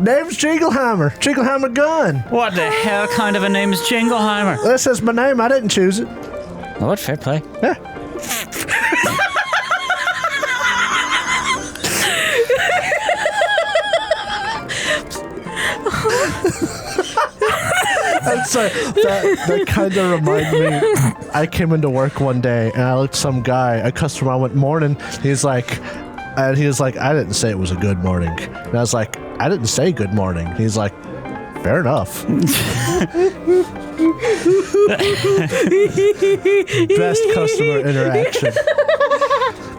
Name's Jingleheimer. Jingleheimer Gun. What the hell kind of a name is Jingleheimer? This is my name. I didn't choose it. What, fair play. Yeah. I'm sorry. That kind of reminded me. I came into work one day and I looked at some guy, a customer. I went, "Morning." He was like, I didn't say it was a good morning. And I was like, I didn't say good morning. He's like, fair enough. Best customer interaction.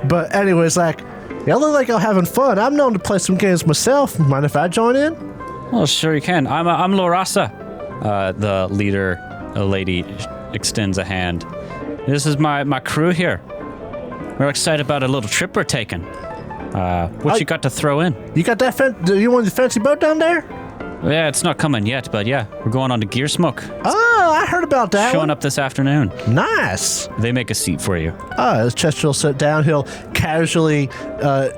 But anyways, like, y'all look like y'all having fun. I'm known to play some games myself. Mind if I join in? Well, sure you can. I'm Lorasa. The leader, a lady, extends a hand. This is my crew here. We're excited about a little trip we're taking. What you got to throw in? You got that? Do you want the fancy boat down there? Yeah, it's not coming yet, but yeah, we're going on to Gearsmoke. Oh, I heard about that. Showing up this afternoon. Nice. They make a seat for you. As Chester will sit down, he'll casually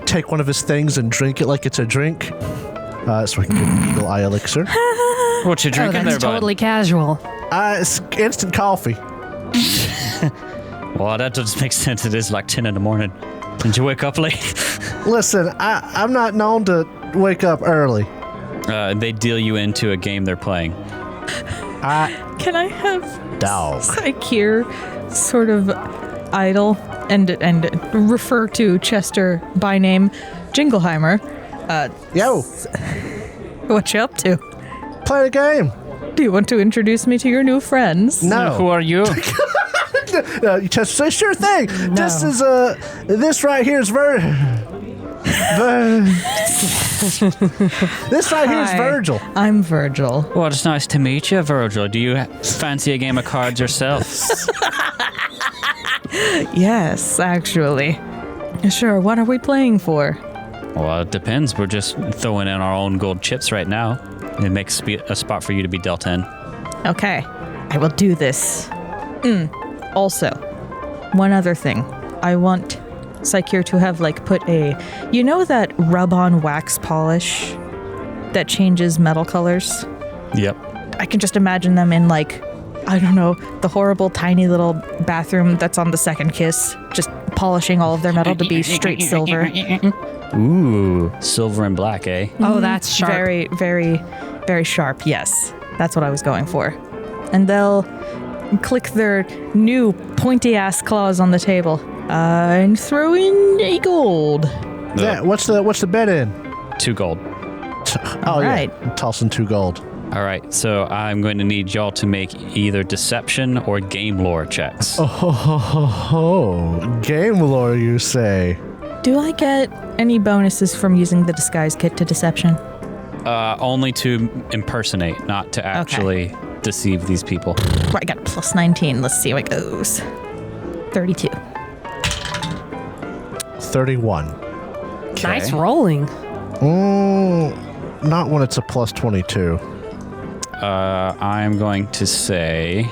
take one of his things and drink it like it's a drink. So we can get Eagle Eye Elixir. What you drinking there, That's bud? totally casual. It's instant coffee. Well, that doesn't make sense. It is like 10 in the morning. Did you wake up late? Listen, I'm not known to wake up early. They deal you into a game they're playing. Can I have Dog. Sakir sort of idle and refer to Chester by name, Jingleheimer? Yo, What you up to? play the game. Do you want to introduce me to your new friends? No. Who are you? Chester says, sure thing. This is this right here is this right here is Hi. Virgil. I'm Virgil. Well, it's nice to meet you, Virgil. Do you fancy a game of cards yourself? Yes, actually. Sure, what are we playing for? Well, it depends. We're just throwing in our own gold chips right now. It makes a spot for you to be dealt in. Okay, I will do this. Also, one other thing. I want Sakir to have, put you know that rub-on wax polish that changes metal colors? Yep. I can just imagine them in, I don't know, the horrible tiny little bathroom that's on the second kiss, just polishing all of their metal to be straight silver. Ooh, silver and black, eh? Oh, that's sharp. Very, very, very sharp, yes. That's what I was going for. And they'll click their new pointy-ass claws on the table and throw in a gold. Yeah, what's the bet in? 2 gold. Oh, right. yeah. I'm tossing 2 gold. All right, so I'm going to need y'all to make either deception or game lore checks. Oh, game lore, you say? Do I get any bonuses from using the disguise kit to deception? Only to impersonate, not to actually deceive these people. Right, I got a plus 19. Let's see how it goes. 32. 31. Nice rolling. Not when it's a plus 22. I'm going to say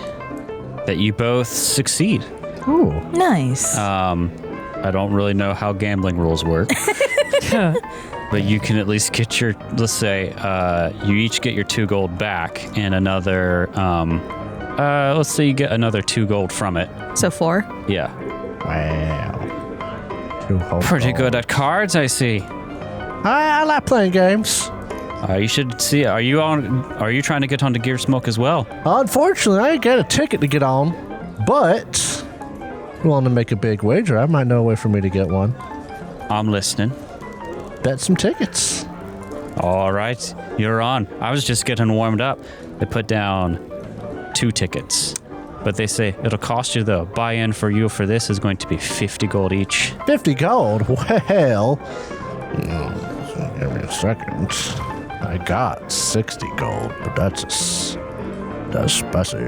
that you both succeed. Ooh. Nice. I don't really know how gambling rules work. But you can at least get your, let's say, you each get your 2 gold back and another, let's say you get another 2 gold from it. So 4? Yeah. Wow. 2 whole Pretty gold. good at cards, I see. I like playing games. You should see, are you trying to get onto Gearsmoke as well? Unfortunately, I ain't got a ticket to get on, but you want to make a big wager? I might know a way for me to get one. I'm listening. Bet some tickets. All right, you're on. I was just getting warmed up. They put down 2 tickets, but they say it'll cost you though. Buy-in for you for this is going to be 50 gold each. 50 gold? Well, give me a second. I got 60 gold, but that's spicy.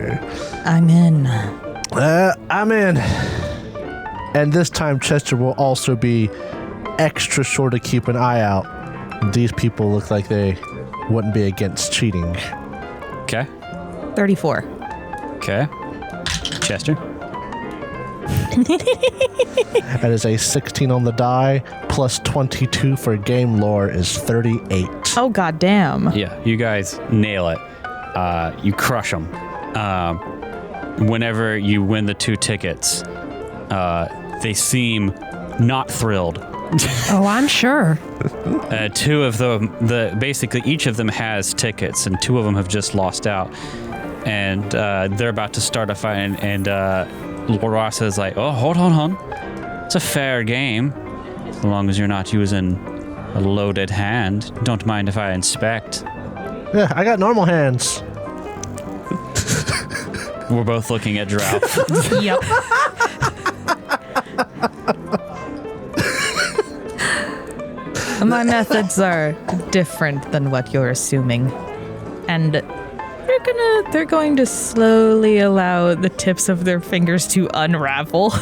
I'm in. I'm in. And this time Chester will also be extra sure to keep an eye out. These people look like they wouldn't be against cheating. Okay. 34. Okay. Chester. That is a 16 on the die, plus 22 for game lore is 38. Oh, goddamn. Yeah, you guys nail it. You crush them. Whenever you win the 2 tickets, they seem not thrilled. Oh, I'm sure. 2 of them, basically each of them has tickets, and 2 of them have just lost out. And they're about to start a fight, and Larasa is like, oh, hold on. It's a fair game, as long as you're not using a loaded hand. Don't mind if I inspect. Yeah, I got normal hands. We're both looking at Drow. Yep. My methods are different than what you're assuming. And they're going to slowly allow the tips of their fingers to unravel.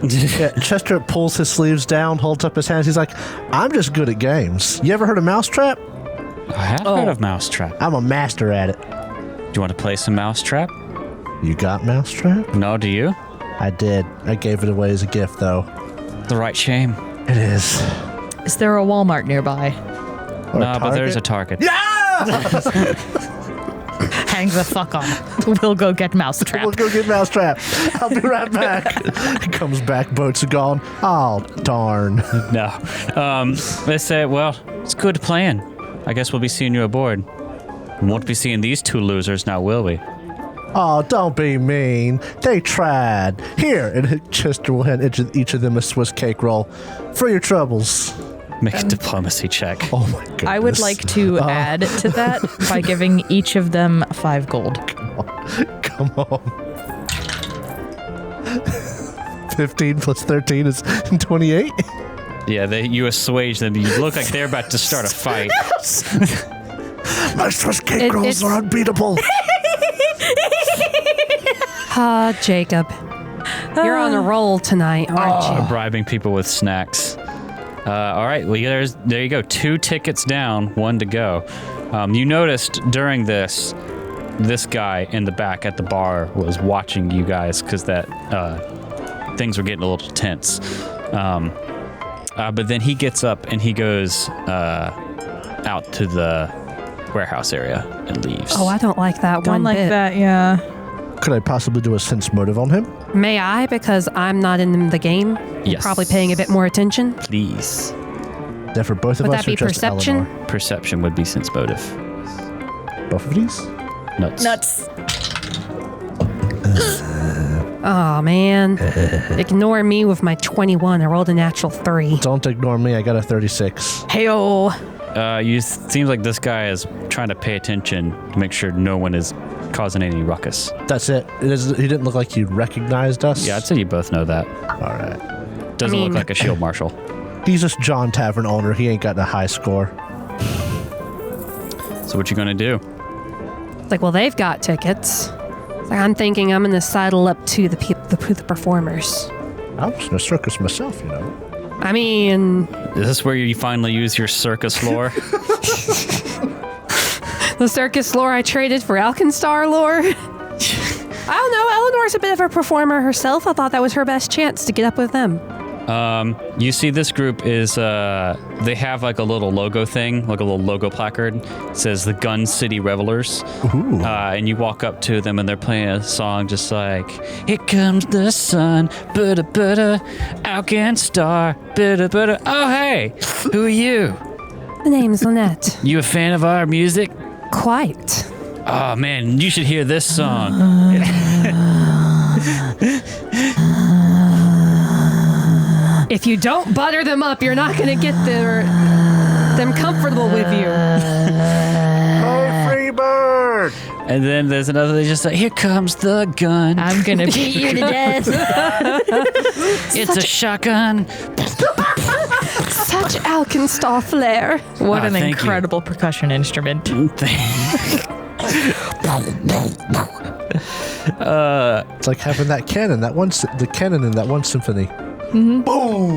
Yeah, Chester pulls his sleeves down, holds up his hands. He's like, I'm just good at games. You ever heard of Mousetrap? I have heard of Mousetrap. I'm a master at it. Do you want to play some Mousetrap? You got Mousetrap? No, do you? I did. I gave it away as a gift, though. The right shame. It is. Is there a Walmart nearby? Or No, but there's a Target. Yeah! Hang the fuck on. We'll go get Mousetrap. We'll go get Mousetrap. I'll be right back. He comes back, boats are gone. Oh, darn. No. They say, well, it's good plan. I guess we'll be seeing you aboard. We won't be seeing these two losers now, will we? Oh, don't be mean. They tried. Here, and Chester will hand each of them a Swiss cake roll. For your troubles. Make a diplomacy check. Oh my goodness. I would like to add to that by giving each of them 5 gold. Come on. 15 plus 13 is 28. Yeah, you assuage them. You look like they're about to start a fight. My Swiss cake rolls are unbeatable. Jacob. You're on a roll tonight, aren't you? Bribing people with snacks. All right, well, there you go. 2 tickets down, 1 to go. You noticed during this guy in the back at the bar was watching you guys because that things were getting a little tense. But then he gets up and he goes out to the warehouse area and leaves. Oh, I don't like that Don't one like bit. that, yeah. Could I possibly do a sense motive on him? May I? Because I'm not in the game. You're Yes. probably paying a bit more attention. Please. Is that for both of Would us that or be just perception? Eleanor? Perception would be sense motive. Both of these? Nuts. Oh, man. Ignore me with my 21. I rolled a natural 3. Don't ignore me. I got a 36. Heyo. Seems like this guy is trying to pay attention to make sure no one is causing any ruckus. That's it. He didn't look like he recognized us. Yeah, I'd say you both know that. All right. Doesn't look like a shield marshal. He's just John Tavern owner. He ain't got a high score. So what you gonna do? It's like, well, they've got tickets. It's like, I'm thinking I'm going to sidle up to the performers. I was in a circus myself, you know. I mean, Is this where you finally use your circus lore? the circus lore I traded for Alkenstar lore. I don't know. Eleanor's a bit of a performer herself. I thought that was her best chance to get up with them. You see this group is, they have like a little logo thing, like a little logo placard. It says the Gun City Revelers. And you walk up to them and they're playing a song just like, here comes the sun, butta butta, Alkenstar, butta butta. Oh, hey, who are you? The name's Lynette. You a fan of our music? Quite. Oh, man, you should hear this song. If you don't butter them up, you're not going to get them comfortable with you. Hey, Freebird! And then there's another, they just say, here comes the gun. I'm gonna beat you to death. It's a shotgun. Such Alkenstar flair. What an thank you. incredible percussion instrument. It's like having that cannon, the cannon in that one symphony. Mm-hmm. Boom!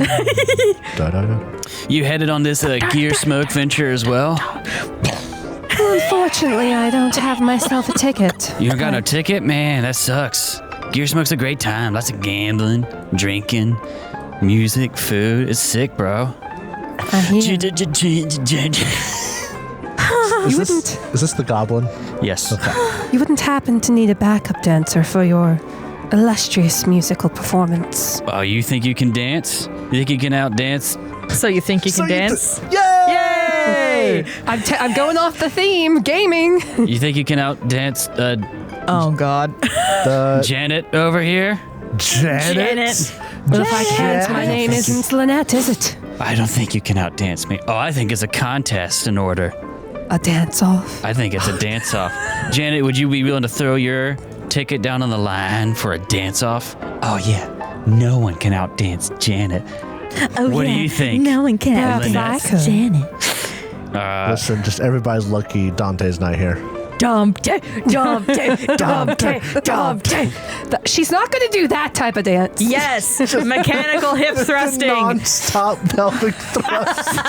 Da-da-da. You headed on this Gearsmoke venture as well? Unfortunately, I don't have myself a ticket. You don't got no ticket? Man, that sucks. Gearsmoke's a great time. Lots of gambling, drinking, music, food. It's sick, bro. I hear. Is this the goblin? Yes. You wouldn't happen to need a backup dancer for your illustrious musical performance. Oh, you think you can dance? You think you can outdance? So you think you can dance? Yay! I'm going off the theme, gaming. You think you can outdance Oh God. The Janet over here? Janet? Well, if I can't, my name isn't Lynette, is it? I don't think you can outdance me. Oh, I think it's a contest in order. A dance-off? I think it's a dance-off. Janet, would you be willing to throw your ticket down on the line for a dance-off? Oh, yeah. No one can outdance Janet. Oh, what do you think? No one can Lynette? outdance Janet. Listen, just everybody's lucky Dante's not here. Dumpty. She's not going to do that type of dance. Yes, mechanical hip thrusting. Non-stop pelvic thrust.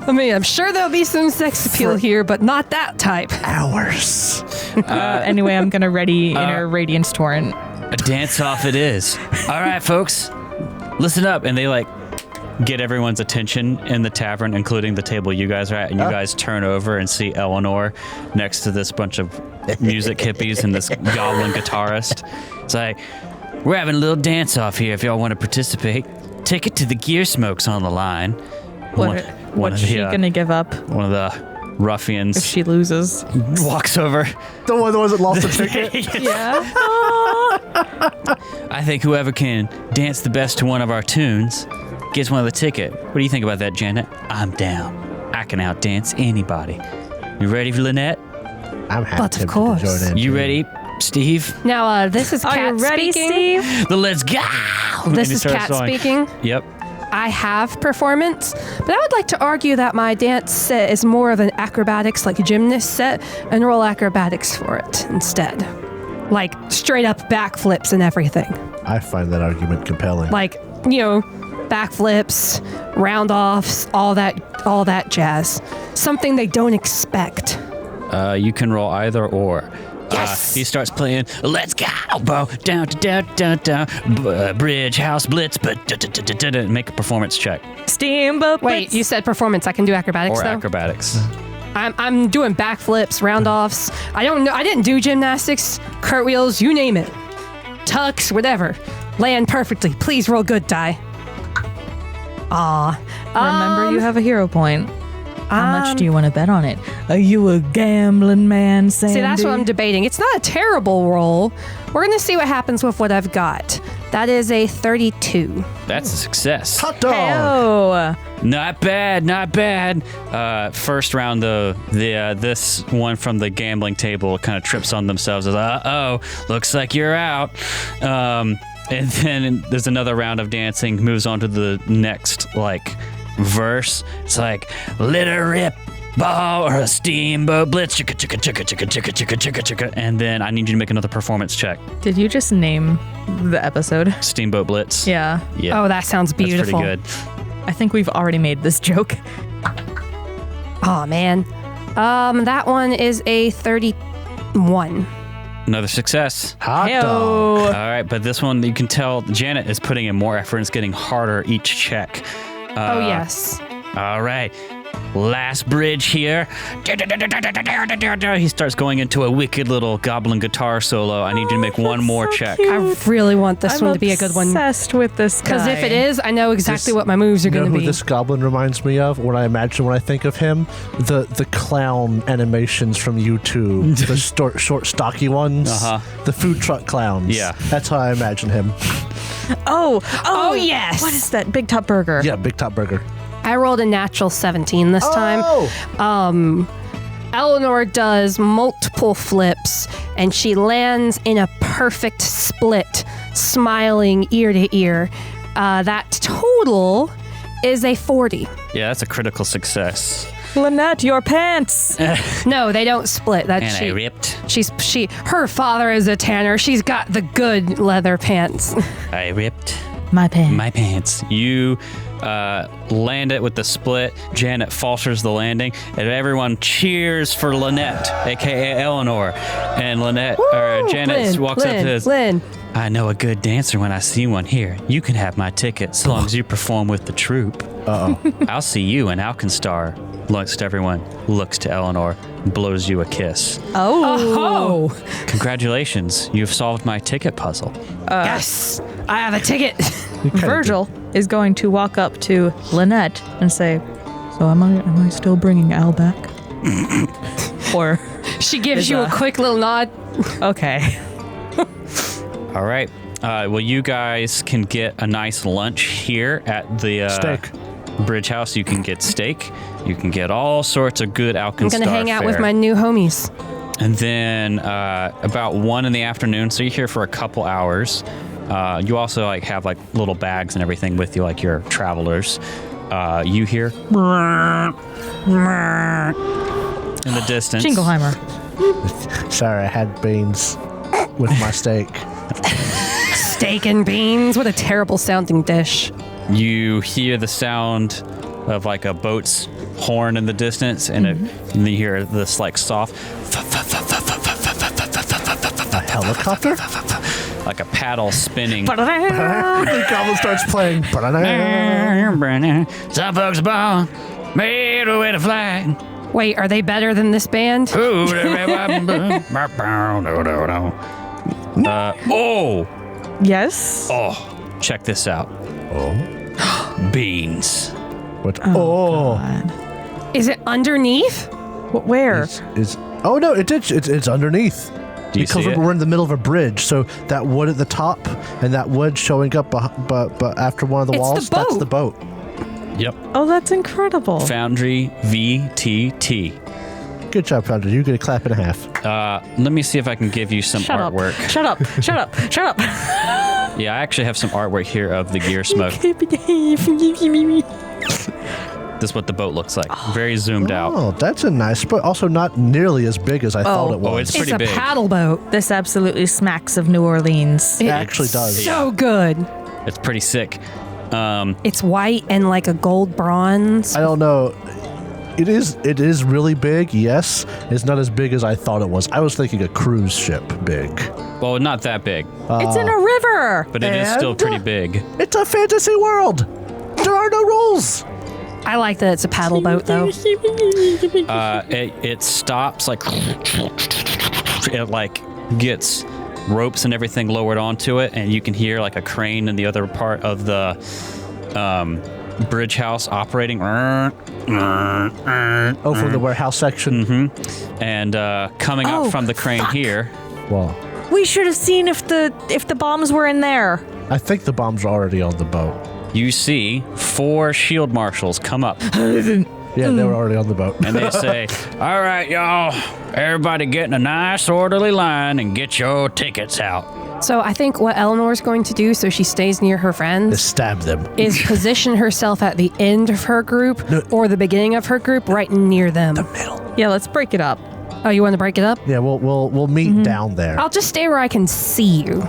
I mean, I'm sure there'll be some sex appeal here, but not that type. Hours. Anyway, I'm going to ready Inner Radiance Torrent. A dance-off it is. All right, folks. Listen up. And they, get everyone's attention in the tavern, including the table you guys are at, and you guys turn over and see Eleanor next to this bunch of music hippies and this goblin guitarist. It's like, we're having a little dance-off here if y'all want to participate. Ticket to the Gearsmoke's on the line. What's she going to give up One of the ruffians if she loses? walks over. The one that lost the ticket? Yeah. I think whoever can dance the best to one of our tunes gets one of the ticket. What do you think about that, Janet? I'm down. I can outdance anybody. You ready, Lynette? I'm happy But of course. to join in. You ready, Steve? Now, this is Are Kat you ready, speaking. Steve? Then let's go! This And he is starts Kat sawing. speaking. Yep. I have performance, but I would like to argue that my dance set is more of an acrobatics, like gymnast set, and roll acrobatics for it instead. Like straight up backflips and everything. I find that argument compelling. Like, backflips, round offs, all that jazz. Something they don't expect. You can roll either or. Yes. He starts playing, let's go, bow, down, Bridgehouse, Blitz, but make a performance check. Steamboat. Wait, Blitz. you said performance. I can do acrobatics Or though. acrobatics. I'm doing backflips, round offs. I don't know. I didn't do gymnastics, cartwheels, you name it. Tucks, whatever. Land perfectly. Please roll good die. Remember, you have a hero point. How much do you want to bet on it? Are you a gambling man, Sandy? See, that's what I'm debating. It's not a terrible roll. We're going to see what happens with what I've got. That is a 32. That's a success. Hot dog. Oh, Not bad, not bad. First round, this one from the gambling table kind of trips on themselves. Uh-oh, looks like you're out. And then there's another round of dancing, moves on to the next, verse. It's like, let her rip, ball, or a steamboat blitz, chicka, chicka, chicka, chicka, chicka, chicka, chicka, chicka. And then I need you to make another performance check. did you just name the episode? Steamboat Blitz. Yeah. Yeah. Oh, that sounds beautiful. That's pretty good. I think we've already made this joke. Oh, man. That one is a 31. Another success. Hot dog. Heyo. All right, but this one, you can tell Janet is putting in more effort. It's getting harder each check. Oh, yes. All right. Last bridge here. He starts going into a wicked little goblin guitar solo. I need you to make one more check. cute. I really want this I'm one to be a good one. obsessed with this guy. Because if it is, I know exactly what my moves are You know going to who be. this goblin reminds me of? What I imagine when I think of him? The clown animations from YouTube. The short, stocky ones. Uh-huh. The food truck clowns. Yeah. That's how I imagine him. Oh, yes. What is that? Big Top Burger. Yeah, Big Top Burger. I rolled a natural 17 this time. Oh! Eleanor does multiple flips and she lands in a perfect split, smiling ear to ear. That total is a 40. Yeah, that's a critical success. Lynette, your pants. No, they don't split. That And I ripped. her father is a tanner. She's got the good leather pants. I ripped My pants. my pants. You land it with the split. Janet falters the landing, and everyone cheers for Lynette, aka Eleanor. And Janet walks up to us. Lynn. I know a good dancer when I see one. Here, you can have my ticket so long as you perform with the troupe. I'll see you in Alkenstar. Looks to everyone, looks to Eleanor, blows you a kiss. Oh. Congratulations, you've solved my ticket puzzle. Yes, I have a ticket. Virgil is going to walk up to Lynette and say, "So am I still bringing Al back?" Or She gives you a quick little nod. okay. All right, Well, you guys can get a nice lunch here at the Steak. Bridgehouse. You can get steak. You can get all sorts of good Alkenstar I'm going to hang out with fare. my new homies. And then about 1 in the afternoon, so you're here for a couple hours. You also have little bags and everything with you, like your travelers. You hear in the distance. Jingleheimer. Sorry, I had beans with my steak. Steak and beans. What a terrible sounding dish. You hear the sound of a boat's horn in the distance, and, and you hear this soft A helicopter? like a paddle spinning. The goblin starts playing. Some folks born made with a flag. Wait, are they better than this band? Oh, Yes. check this out. Beans. What? God. Is it underneath? Where? Oh no! It's underneath. Do you Because see it? we're in the middle of a bridge, so that wood at the top and that wood showing up, but after one of the It's the walls, that's boat. the boat. Yep. Oh, that's incredible. Foundry VTT. Good job, Founder. You get a clap and a half. Let me see if I can give you some Shut artwork. up. Shut up. Shut up. Shut up. Yeah, I actually have some artwork here of the Gearsmoke. This is what the boat looks like. Very zoomed out. Oh, that's a nice boat. Also, not nearly as big as I thought it was. Oh, it's pretty It's a big. paddle boat. This absolutely smacks of New Orleans. It actually does. So good. It's pretty sick. It's white and like a gold bronze. I don't know. It is really big. Yes, it's not as big as I thought it was. I was thinking a cruise ship big. Well, not that big, It's in a river. but it is still And- pretty big. It's a fantasy world. There are no rules. I like that it's a paddle boat though. It stops it gets ropes and everything lowered onto it, and you can hear a crane in the other part of the Bridgehouse operating. Oh, from the warehouse section. And coming up from the crane here. Well, We should have seen if the bombs were in there. I think the bombs are already on the boat. You see 4 shield marshals come up, Yeah, they were already on the boat. and they say, "All right, y'all, everybody get in a nice orderly line and get your tickets out." So I think what Eleanor's going to do so she stays near her friends Just stab them. is position herself at the end of her group or the beginning of her group right near them. Yeah, let's break it up. Oh, you want to break it up? Yeah, we'll meet down there. I'll just stay where I can see you.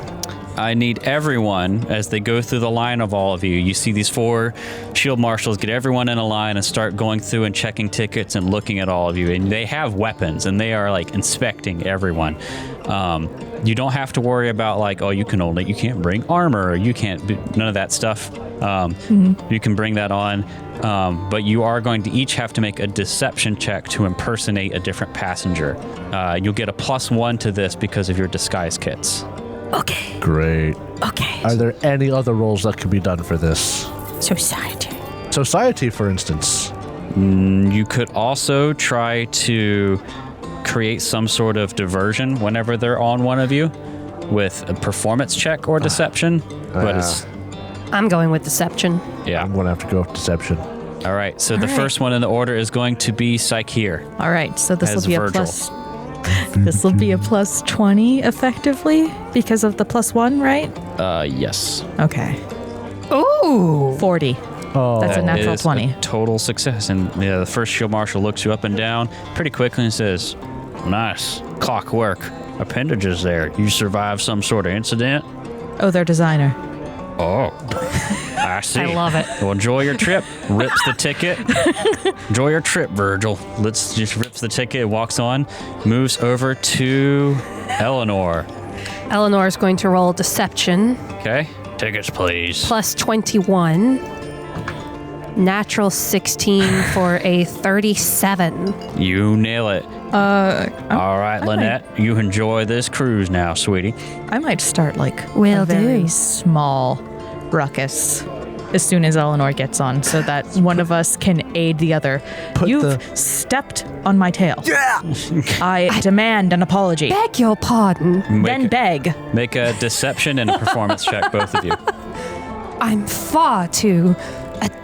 I need everyone, as they go through the line of all of you, you see these 4 shield marshals get everyone in a line and start going through and checking tickets and looking at all of you. And they have weapons, and they are inspecting everyone. You don't have to worry about you can't bring armor, or you can't do none of that stuff. You can bring that on, but you are going to each have to make a deception check to impersonate a different passenger. You'll get a +1 to this because of your disguise kits. Okay. Great. Okay. Are there any other roles that can be done for this? Society. Society, for instance. You could also try to create some sort of diversion whenever they're on one of you with a performance check or deception. But it's, I'm going with deception. yeah. I'm going to have to go with deception. All right. So the first one in the order is going to be Psycheer. All right. So this As will be Virgil. This will be a +20 effectively because of the +1, right? Yes. Okay. Ooh. 40. Oh, That's a natural Is 20. a total success. And the first shield marshal looks you up and down pretty quickly and says, "Nice. Clockwork. Appendages there. You survived some sort of incident?" Oh, their designer. Oh, I see. I love it. Well, enjoy your trip. Rips the ticket. Enjoy your trip, Virgil. Just rips the ticket, walks on, moves over to Eleanor. Eleanor's going to roll deception. Okay. Tickets, please. Plus 21. Natural 16 for a 37. You nail it. All right, Lynette. You enjoy this cruise now, sweetie. I might start Will a very do. small ruckus. as soon as Eleanor gets on so that one of us can aid the other. You've stepped on my tail. Yeah! I demand an apology. Beg your pardon. Then beg. Make a deception and a performance check, both of you. I'm far too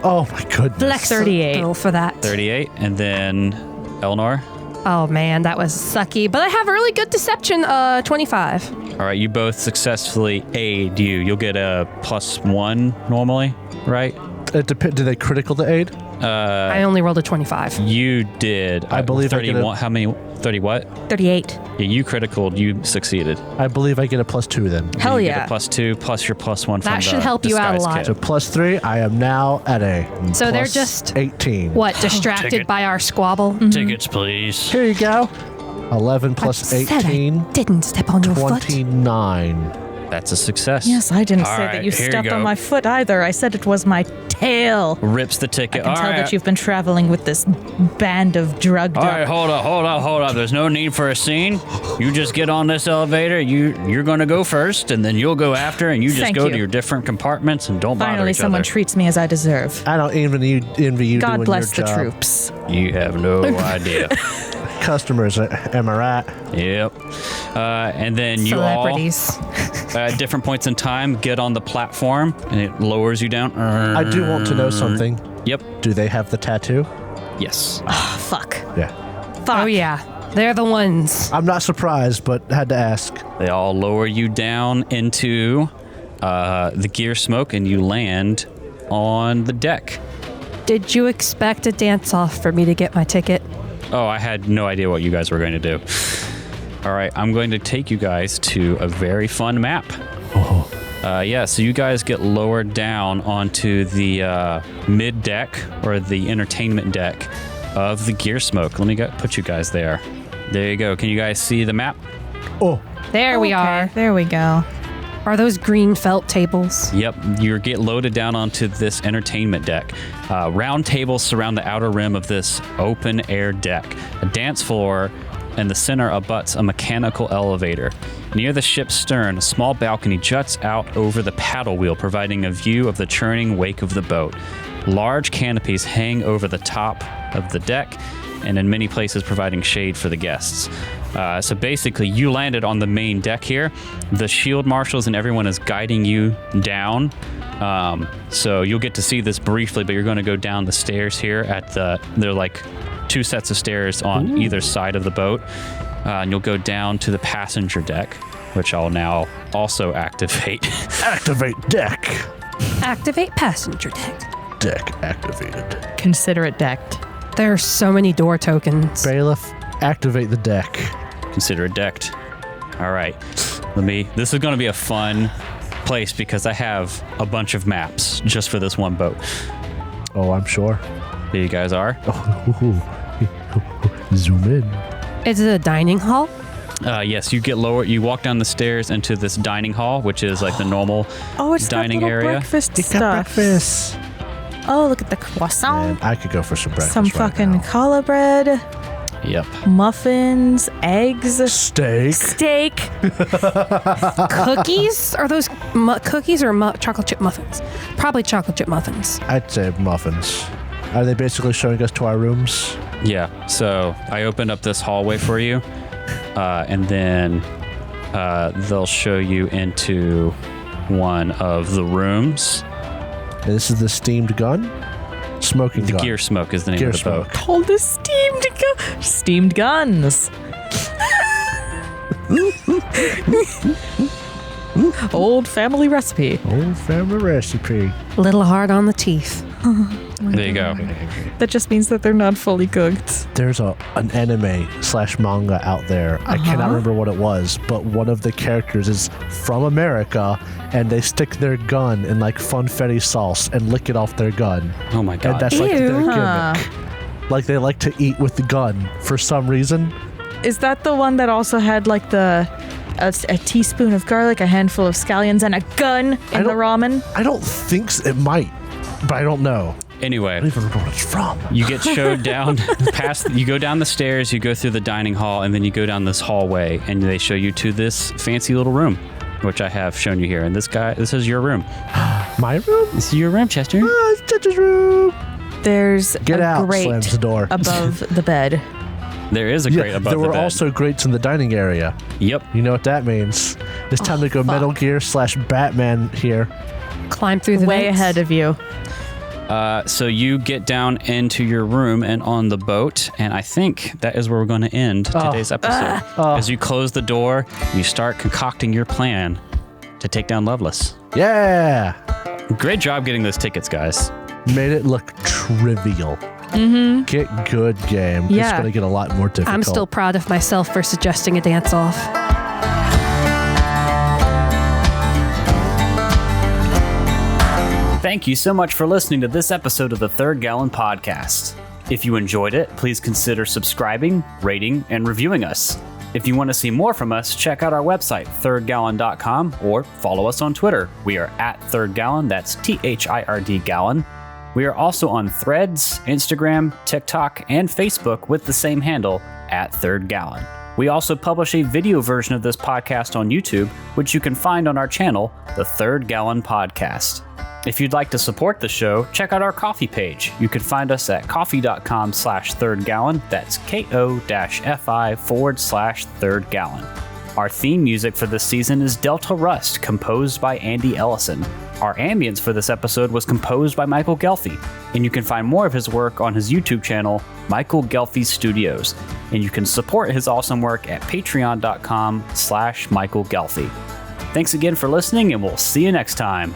Oh my goodness. 38 for that. 38, and then Eleanor. Oh man, that was sucky. But I have a really good deception. 25. All right, you both successfully aid you. You'll get a +1 normally, right? It depends. Do they critical the aid? I only rolled a 25. You did. I believe I get 31. How many? 30 what? 38. Yeah, you criticaled. You succeeded. I believe I get a +2 then. Hell you yeah. Get a +2 plus your +1 from That should help you out a disguise lot. kit. So +3, I am now at a So they're plus just- 18. What, distracted Ticket. by our squabble? Tickets, please. Here you go. 11 I plus said I 18, didn't step on your foot. 29. That's a success. Yes, I didn't All say right, that you here stepped go. on my foot either. I said it was my tail. Rips the I ticket. can All tell right. that you've been traveling with this band of drugged All right, up. hold up. There's no need for a scene. You just get on this elevator. You're gonna go first, and then you'll go after, and you just Thank go you. to your different compartments and don't bother Finally, each someone other. treats me as I deserve. I don't envy you God doing bless your the job. troops. You have no idea. Customers, am I right? Yep. And then you all, Celebrities. at different points in time, get on the platform, and it lowers you down. I do want to know something. Yep. Do they have the tattoo? Yes. Oh, fuck. Yeah. Fuck. Oh yeah, they're the ones. I'm not surprised, but had to ask. They all lower you down into the Gearsmoke, and you land on the deck. Did you expect a dance-off for me to get my ticket? Oh, I had no idea what you guys were going to do. All right, I'm going to take you guys to a very fun map. So you guys get lowered down onto the mid deck, or the entertainment deck of the Gearsmoke. Let me put you guys there. There you go. Can you guys see the map? Oh, There we are. There we go. Are those green felt tables? Yep, you get loaded down onto this entertainment deck. Round tables surround the outer rim of this open air deck. A dance floor in the center abuts a mechanical elevator. Near the ship's stern, a small balcony juts out over the paddle wheel, providing a view of the churning wake of the boat. Large canopies hang over the top of the deck, and in many places providing shade for the guests. So basically, you landed on the main deck here. The shield marshals and everyone is guiding you down. So you'll get to see this briefly, but you're going to go down the stairs here they're like 2 sets of stairs on either side of the boat. And you'll go down to the passenger deck, which I'll now also activate. activate deck. Activate passenger deck. Deck activated. Consider it decked. There are so many door tokens. Bailiff, activate the deck. Consider it decked. All right. This is going to be a fun place because I have a bunch of maps just for this one boat. Oh, I'm sure. There you guys are. Zoom in. Is it a dining hall? Yes, you get lower. You walk down the stairs into this dining hall, which is like the normal Oh, it's dining that little area. breakfast Get stuff. breakfast. Oh, look at the croissant. Man, I could go for some breakfast. Some right fucking now. challah bread, Yep. muffins, eggs, Steak. steak. Cookies? Are those cookies or chocolate chip muffins? Probably chocolate chip muffins. I'd say muffins. Are they basically showing us to our rooms? Yeah. So I opened up this hallway for you, and then they'll show you into one of the rooms. And this is the steamed gun? Smoking The gun. Gearsmoke is the name of the boat. Gearsmoke. Called the steamed guns. Old family recipe. Old family recipe. Little hard on the teeth. There you go. That just means that they're not fully cooked. There's an anime/manga out there. I cannot remember what it was, but one of the characters is from America, and they stick their gun in like funfetti sauce and lick it off their gun. Oh my And god. that's like their Ew. gimmick. Like they like to eat with the gun for some reason. Is that the one that also had like a teaspoon of garlic, a handful of scallions, and a gun in the ramen? I don't think it might, but I don't know. Anyway, I don't even remember what it's from. you get showed down you go down the stairs, you go through the dining hall, and then you go down this hallway, and they show you to this fancy little room, which I have shown you here. And this is your room. My room? This is your room, Chester. It's Chester's room. There's Get a out, grate slams the door. above the bed. There is a grate above there the were bed. also grates in the dining area. Yep. You know what that means. It's time to go Metal Gear / Batman here. Climb through the Way vents. ahead of you. So you get down into your room and on the boat, and I think that is where we're going to end today's episode. As you close the door, you start concocting your plan to take down Loveless. Yeah. Great job getting those tickets, guys. Made it look trivial. Mm-hmm. Get good, game. It's Yeah. going to get a lot more difficult. I'm still proud of myself for suggesting a dance-off. Thank you so much for listening to this episode of the Third Gallon Podcast. If you enjoyed it, please consider subscribing, rating, and reviewing us. If you want to see more from us, check out our website, thirdgallon.com, or follow us on Twitter. We are at Third Gallon, that's THIRD Gallon. We are also on Threads, Instagram, TikTok, and Facebook with the same handle, at Third Gallon. We also publish a video version of this podcast on YouTube, which you can find on our channel, The Third Gallon Podcast. If you'd like to support the show, check out our coffee page. You can find us at coffee.com/thirdgallon. That's KO-FI/3rd gallon. Our theme music for this season is Delta Rust, composed by Andy Ellison. Our ambience for this episode was composed by Michael Ghelfi, and you can find more of his work on his YouTube channel, Michael Ghelfi Studios. And you can support his awesome work at patreon.com/Michael Ghelfi. Thanks again for listening, and we'll see you next time.